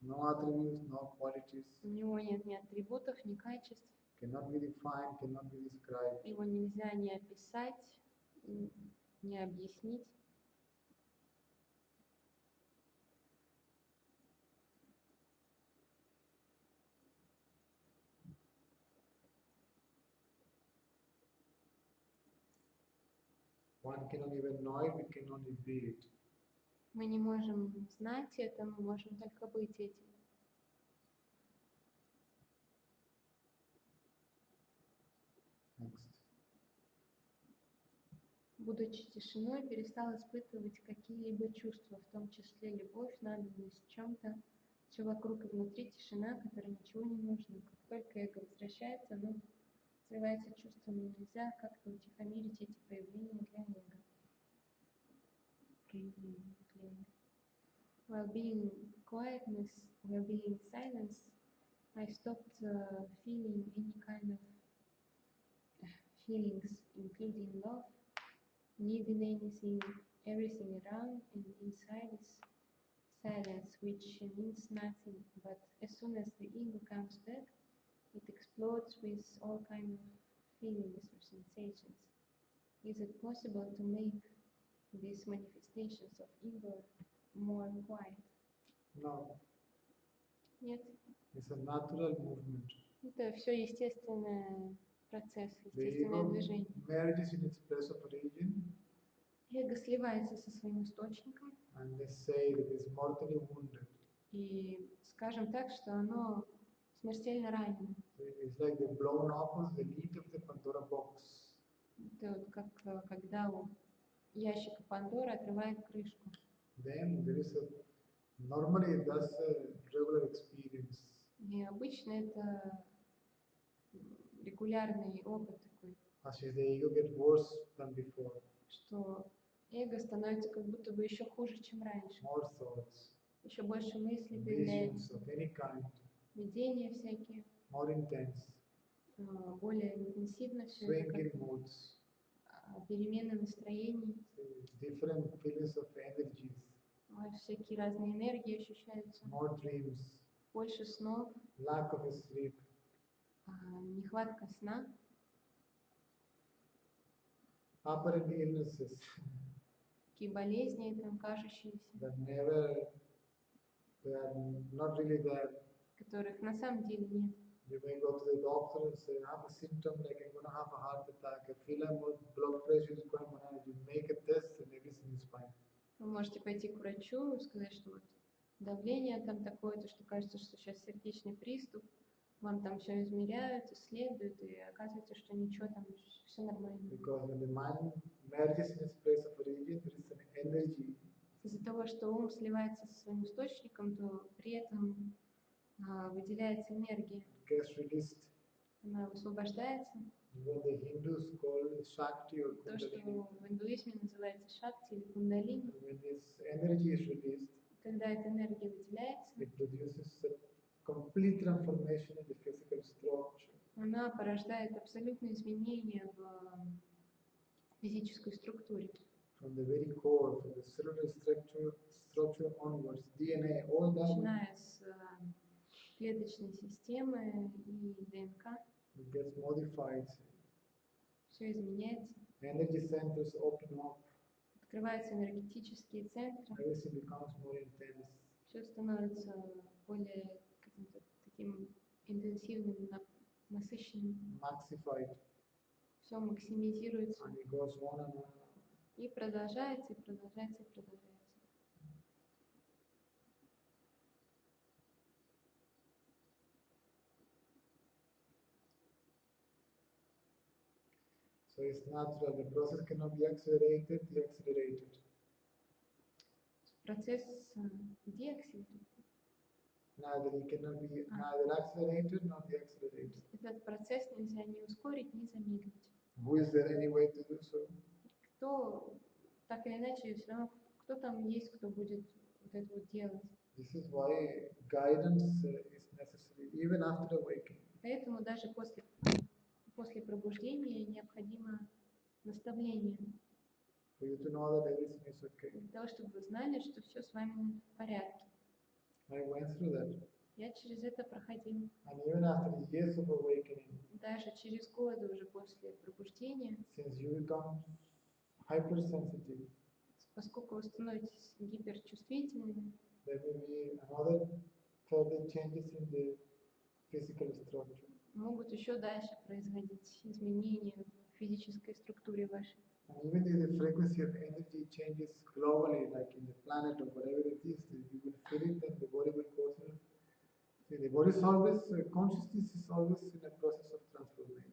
No attributes, no qualities. У него нет ни атрибутов, ни качеств. Cannot be defined, cannot be described. Его нельзя ни описать, ни объяснить. One cannot even know it, we can only be it. Мы не можем знать это, мы можем только быть этим. Next. Будучи тишиной, перестал испытывать какие-либо чувства, в том числе любовь, надобность в чем-то. Все вокруг и внутри тишина, которой ничего не нужно. Как только эго возвращается, оно сливается чувствами. Нельзя как-то утихомирить эти проявления для эго. While being quietness, while being silence, I stopped feeling any kind of feelings, including love, needing anything, everything around and inside is silence, which means nothing. But as soon as the ego comes back, it explodes with all kind of feelings or sensations. Is it possible to make these manifestations of ego more quiet? No, Нет. it's a natural movement. Это все естественный процесс, The естественное ego движение. merges in its place of origin Эго сливается со своим источником, and they say that it's mortally wounded. и скажем так, что оно смертельно ранено. It's like the blown off the lid of the Pandora box. Это вот как когда у ящика Пандоры отрывает крышку. Then there is a normally that's a regular experience. И обычно это регулярный опыт такой, As if the ego gets worse than before. что эго становится как будто бы еще хуже, чем раньше. More thoughts, Еще больше мыслей visions появляется, of any kind, видения всякие, more intense, более интенсивно все это, swinging как moods, перемены настроений, different feelings of energies, всякие разные энергии ощущаются, more dreams, больше снов, lack of sleep, нехватка сна, apparent illnesses такие болезни там кажущиеся, that never, they are not really there. которых на самом деле нет. You may go to the doctor and say, I have a symptom like I'm going to have a heart attack. I feel like my blood pressure is going on. You make a test and everything is fine. Вы можете пойти к врачу и сказать, что вот давление там такое-то, что кажется, что сейчас сердечный приступ, вам там все измеряют, исследуют, и оказывается, что ничего, там все нормально. Because when the mind merges in its place of origin, there is an energy. Из-за того, что ум сливается со своим источником, то при этом выделяется энергия, Gets released. она высвобождается. What the Hindus call Shakti or То, что Kundalini. в индуизме называется шакти или кундалини, And when this energy is released, когда эта энергия выделяется, it produces a complete transformation in the physical structure. она порождает абсолютные изменения в физической структуре. From the very core, from the cellular structure onwards, DNA, all that Начиная с клеточной системы и ДНК, it gets modified. все изменяется, Energy centers open up, открываются энергетические центры, everything becomes more intense. все становится более каким-то таким интенсивным, насыщенным, Maxified, все максимизируется and it goes on and on. и продолжается, и продолжается, и продолжается. So it's natural. The process cannot be accelerated, deaccelerated. Процесс деакселерации. Neither it cannot be neither accelerated nor deaccelerated. Этот процесс нельзя ни ускорить, ни замедлить. Who is there any way to do so? Кто, так или иначе, все равно, кто там есть, кто будет вот это вот делать. This is why guidance is necessary even after awakening. Поэтому даже после пробуждения необходимо наставление, For you to know that everything is okay. для того, чтобы вы знали, что все с вами в порядке. I went through that. Я через это проходил. And even after years of awakening, Даже через годы уже после пробуждения, since you become hypersensitive, поскольку вы становитесь гиперчувствительными, there may be another further changes in the physical structure. могут еще дальше производить изменения в физической структуре вашей. And even if the frequency of energy changes globally, like in the planet or whatever it is, you will feel it and the body will go through. See, the body is always, consciousness is always in a process of transformation.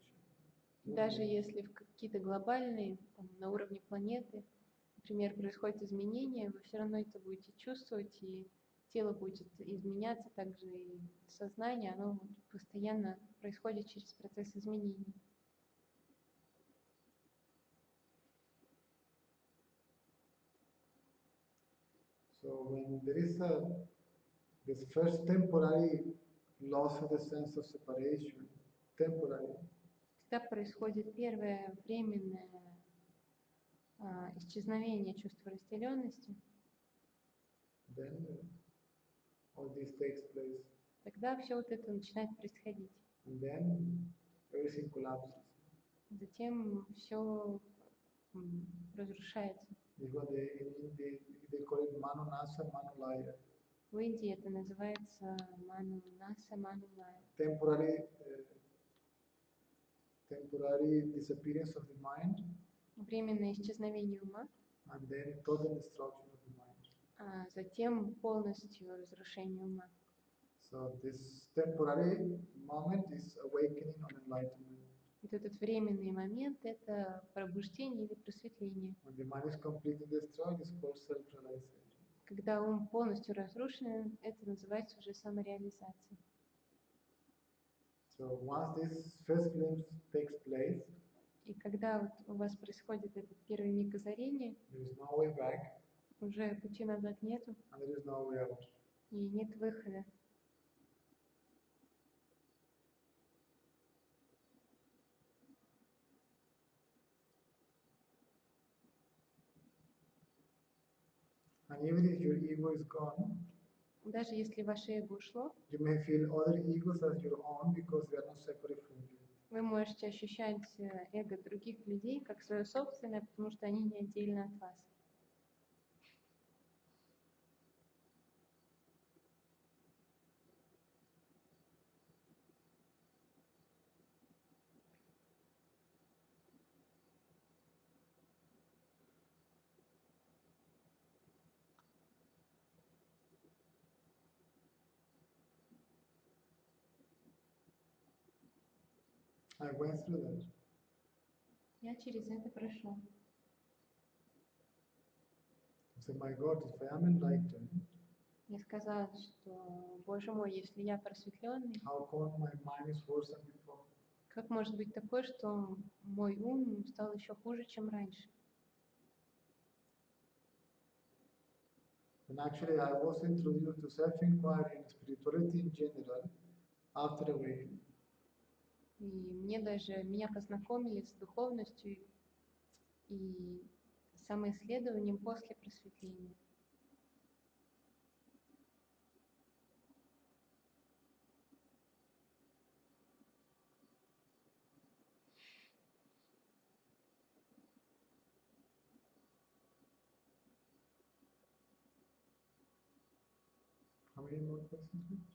Даже если в какие-то глобальные, там, на уровне планеты, например, происходят изменения, вы все равно это будете чувствовать, и тело будет изменяться, также и сознание, оно постоянно происходит через процесс изменений. So when there is this first temporary loss of the sense of separation, temporary, Когда происходит первое временное исчезновение чувства разделенности, then all this takes place. тогда все вот это начинает происходить. And then everything collapses. затем все разрушается. Is what they call it manu nasa, manu laya. В Индии это называется ману наса, ману лая. Temporary disappearance of the mind, Временное исчезновение ума, and then total destruction of the mind. а затем полностью разрушение ума. So this temporary moment is awakening on enlightenment. Вот этот временный момент – это пробуждение или просветление. When the mind is completely destroyed, it's called self-realization. Когда ум полностью разрушен, это называется уже самореализацией. So once this first glimpse takes place, И когда вот у вас происходит этот первый миг озарения, there is no way back, уже пути назад нету and there is no way out. и нет выхода. And even if your ego is gone, Даже если ваше эго ушло, you may feel other egos as your own because they are not separate from you. вы можете ощущать эго других людей как свое собственное, потому что они не отдельно от вас. I went through that. Я через это прошла. I said, my God, if I am enlightened, Я сказала, что, Боже мой, если я просветленный, how come my mind is worse than before? как может быть такое, что мой ум стал еще хуже, чем раньше? And actually, I was introduced to self-inquiry and spirituality in general after awakening. И меня познакомили с духовностью и самоисследованием после просветления. How many more questions? Please?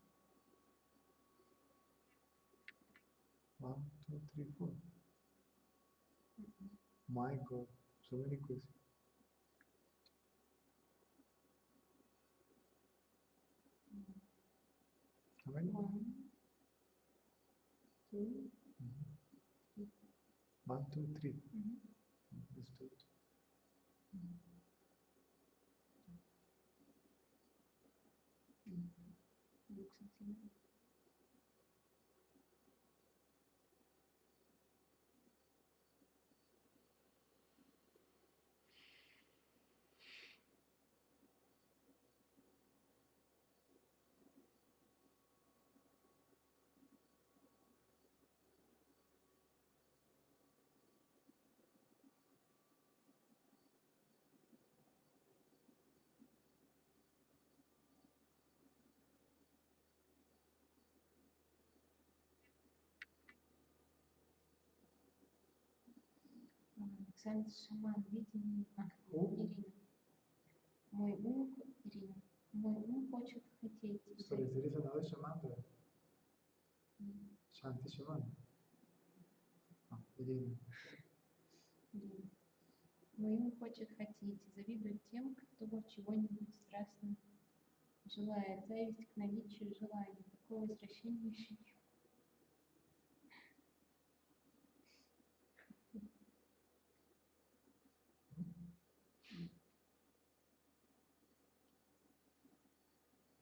1, 2, 3, 4. My God, so many questions. How many? 1, 2, 3. 1, 2, 3. Understood. Александр Шаман, видение. Ирина. Мой ум, Ирина. Мой ум хочет хотеть. Sorry, there is another shaman there. Shanti shaman. Irina. Ирина. Мой ум хочет хотеть, завидует тем, кто чего-нибудь страстно желает. Зависть к наличию желания. Такого возвращения еще нет.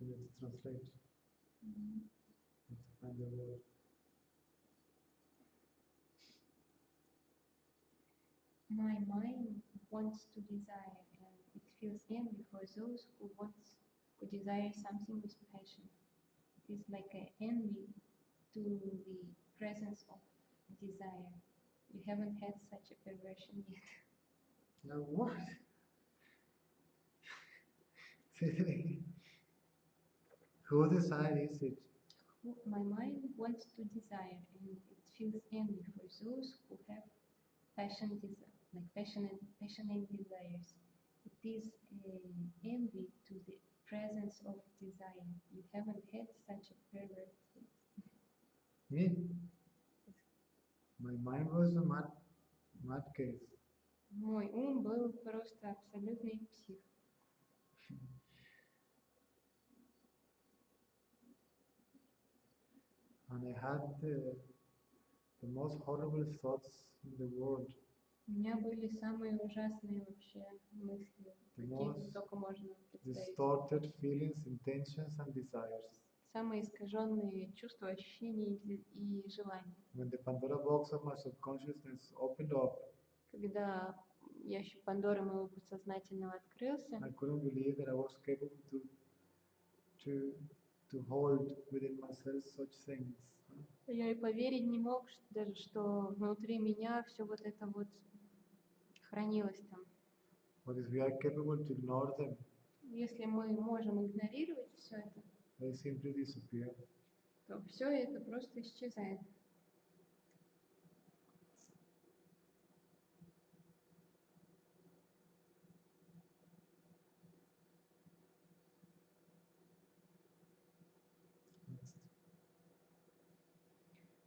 Let's translate. Let's find the word. My mind wants to desire, and it feels envy for those who desire something with passion. It is like an envy to the presence of desire. You haven't had such a perversion yet. Now what? Who desire is it? My mind wants to desire, and it feels envy for those passion and desires. It is envy to the presence of desire. You haven't had such a pervert yet. Me? My mind was a mad case. Мой ум был просто абсолютный псих. And I had the most horrible thoughts in the world. У меня были самые ужасные вообще мысли, The какие most только можно представить. distorted feelings, intentions, and desires. Самые искаженные чувства, ощущения и желания. When the Pandora box of my subconsciousness opened up, Когда ящик Пандоры моего подсознательного открылся, I couldn't believe that I was capable to hold within myself such things. я и поверить не мог, даже что внутри меня все вот это вот хранилось там. But if we are capable to ignore them, Если мы можем игнорировать все это, they simply disappear. то все это просто исчезает.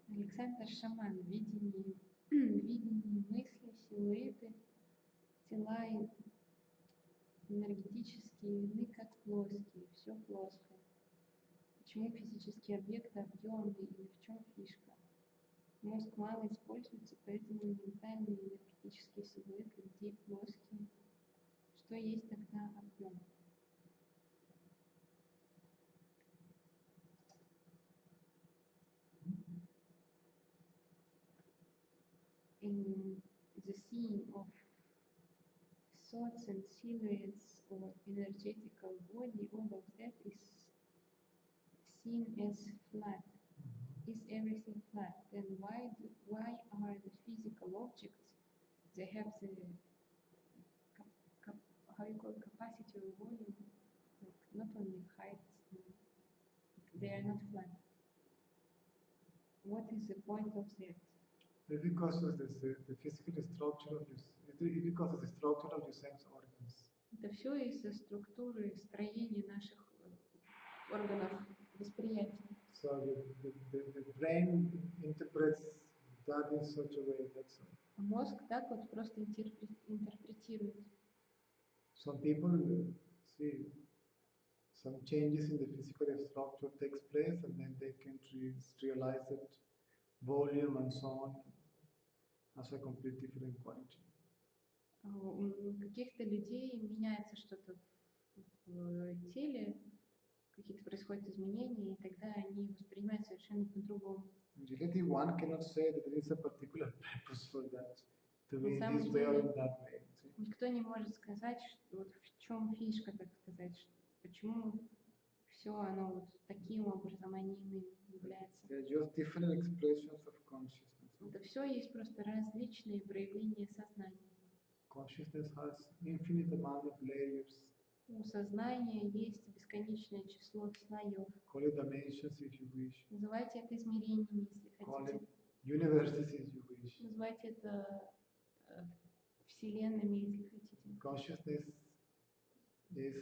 Александр Шаман, видение мысли, силуэты, тела энергетические видны как плоские, все плоское. Почему физические объекты объемные или в чем фишка? Мозг мало используется, поэтому ментальные энергетические силуэты где плоские. Что есть тогда объем? In the seeing of thoughts and silhouettes or energetical body, all of that is seen as flat. Is everything flat? Then why are the physical objects, they have the how you call it, capacity or volume, like not only height, they are not flat. What is the point of that? It's because of the physical structure of because of the structure of your sense organs. Это все из-за структуры строения наших органов восприятия. So the brain interprets that in such a way. That's all. Мозг так вот просто интерпретирует. Some people see some changes in the physical structure takes place, and then they can realize that volume and so on has a complete different quality. У каких-то людей меняется что-то в теле, какие-то происходят изменения, и тогда они воспринимают совершенно по-другому. In reality, one cannot say that there is a particular purpose for that, to be На in this самом way or деле, in that way. никто не может сказать, что, вот в чем фишка, так сказать, почему все оно вот таким образом, а не иным является. They are just different expressions of consciousness. Это все есть просто различные проявления сознания. Consciousness has infinite amount of layers. У сознания есть бесконечное число слоев. Call it dimensions if you wish. Называйте это измерениями, если Call хотите. it universes if you wish. Называйте это вселенными, если хотите. Consciousness is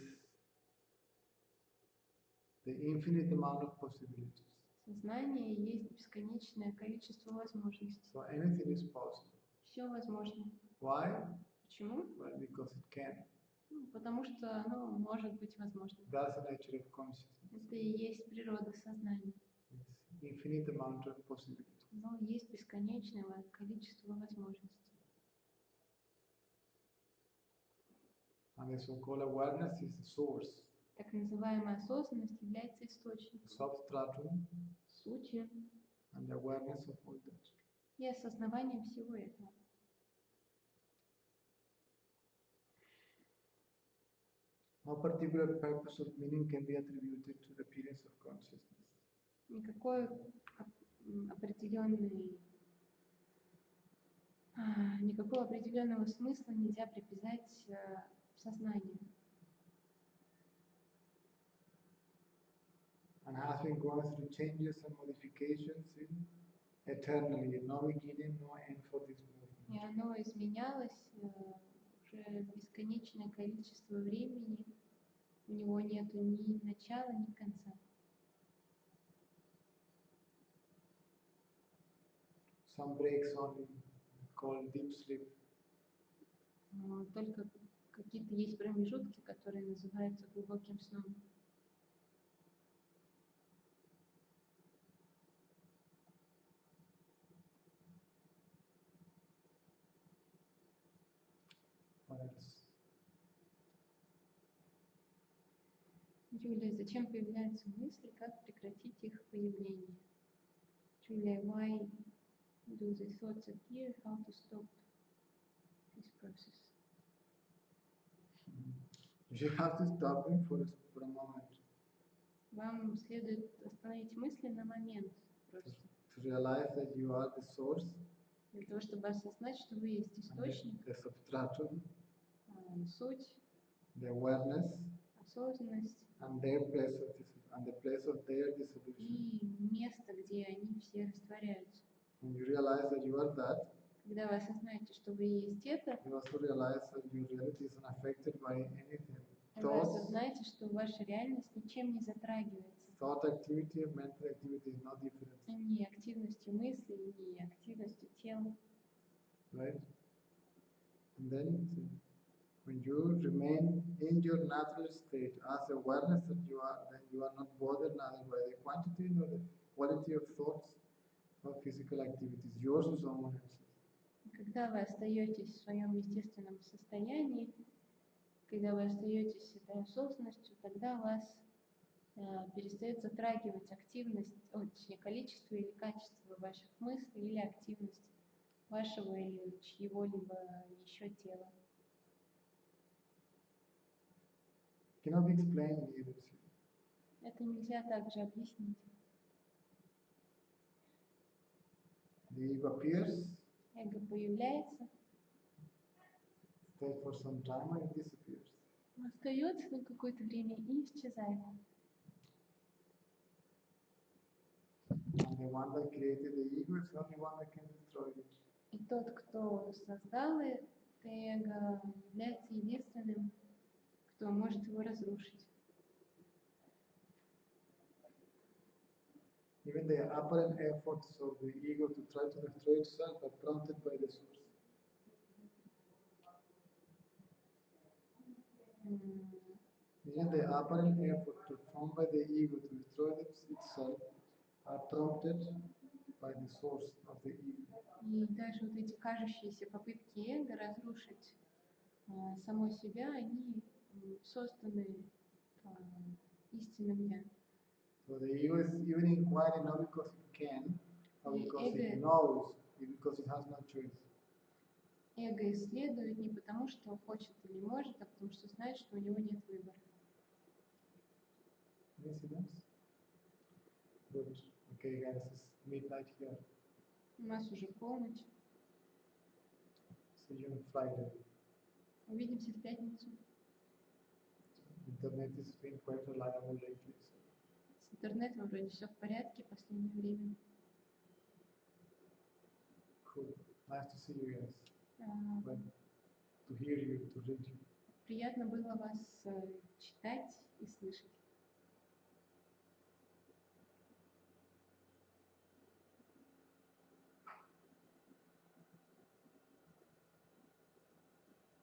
the infinite amount of possibilities. Сознание есть бесконечное количество возможностей. So anything is possible. Все возможно. Why? Почему? Well, because it can. Потому что оно может быть возможно. That's the nature of consciousness. Это и есть природа сознания. It's infinite amount of possibilities. Но есть бесконечное количество возможностей. And the so-called awareness is the source. Так называемая осознанность является источником, Substratum сутью and the awareness of all that. и осознаванием всего этого. No particular purpose or meaning can be attributed to the appearance of consciousness. Никакой никакого определенного смысла нельзя приписать сознанию. And has been going through changes and modifications eternally, no beginning, no end for this movement. И оно изменялось уже бесконечное количество времени. У него нет ни начала, ни конца. Some breaks only called deep sleep. Только какие-то есть промежутки, которые называются глубоким сном. What else? Джулия, зачем появляются мысли, как прекратить их появление? Julia, why do the thoughts appear? How to stop this process? You have to stop them for a moment Вам следует остановить мысли на момент просто. to realize that you are the source, Для того, чтобы осознать, что вы есть источник, the substratum, суть, the awareness, осознанность and the place of their dissolution. и место, где они все растворяются. When you realize that you are that, Когда вы осознаете, что вы есть это, you also realize that your reality is unaffected by anything. вы осознаете, что ваша реальность ничем не затрагивается. Thought activity and mental activity is no different. Ни активностью мыслей, ни активностью тела. Right? And then when you remain in your natural state as awareness that you are, then you are not bothered neither by the quantity nor the quality of thoughts or physical activities, yours or someone else's. Когда вы остаетесь в своем естественном состоянии, когда вы остаетесь этой осознанностью, тогда вас перестает затрагивать активность, точнее, количество или качество ваших мыслей или активность вашего или чьего-либо еще тела. Cannot explain either. Это нельзя также объяснить. The ego appears, Эго появляется, stays for some time, and it disappears. остается на какое-то время и исчезает. And the one that created the ego is the only one that can destroy it. И тот, кто создал это эго, является единственным, кто может его разрушить. Even the apparent efforts of the ego to try to destroy itself are prompted by the source. Even the apparent effort performed by the ego to destroy itself are prompted by the source of the ego. И даже вот эти кажущиеся попытки эго разрушить самой себя, они созданы истинным «я». So the ego is even inquiring not because it can, or because it knows, but because it has no choice. Эго исследует не потому, что хочет или может, а потому что знает, что у него нет выбора. Coincidence? Good. Okay, guys, it's midnight here. У нас уже полночь. See you on Friday. Увидимся в пятницу. Internet has been quite reliable lately. С интернетом вроде все в порядке в последнее время. Cool. Nice to see you guys. А, To hear you, to read you. Приятно было вас читать и слышать.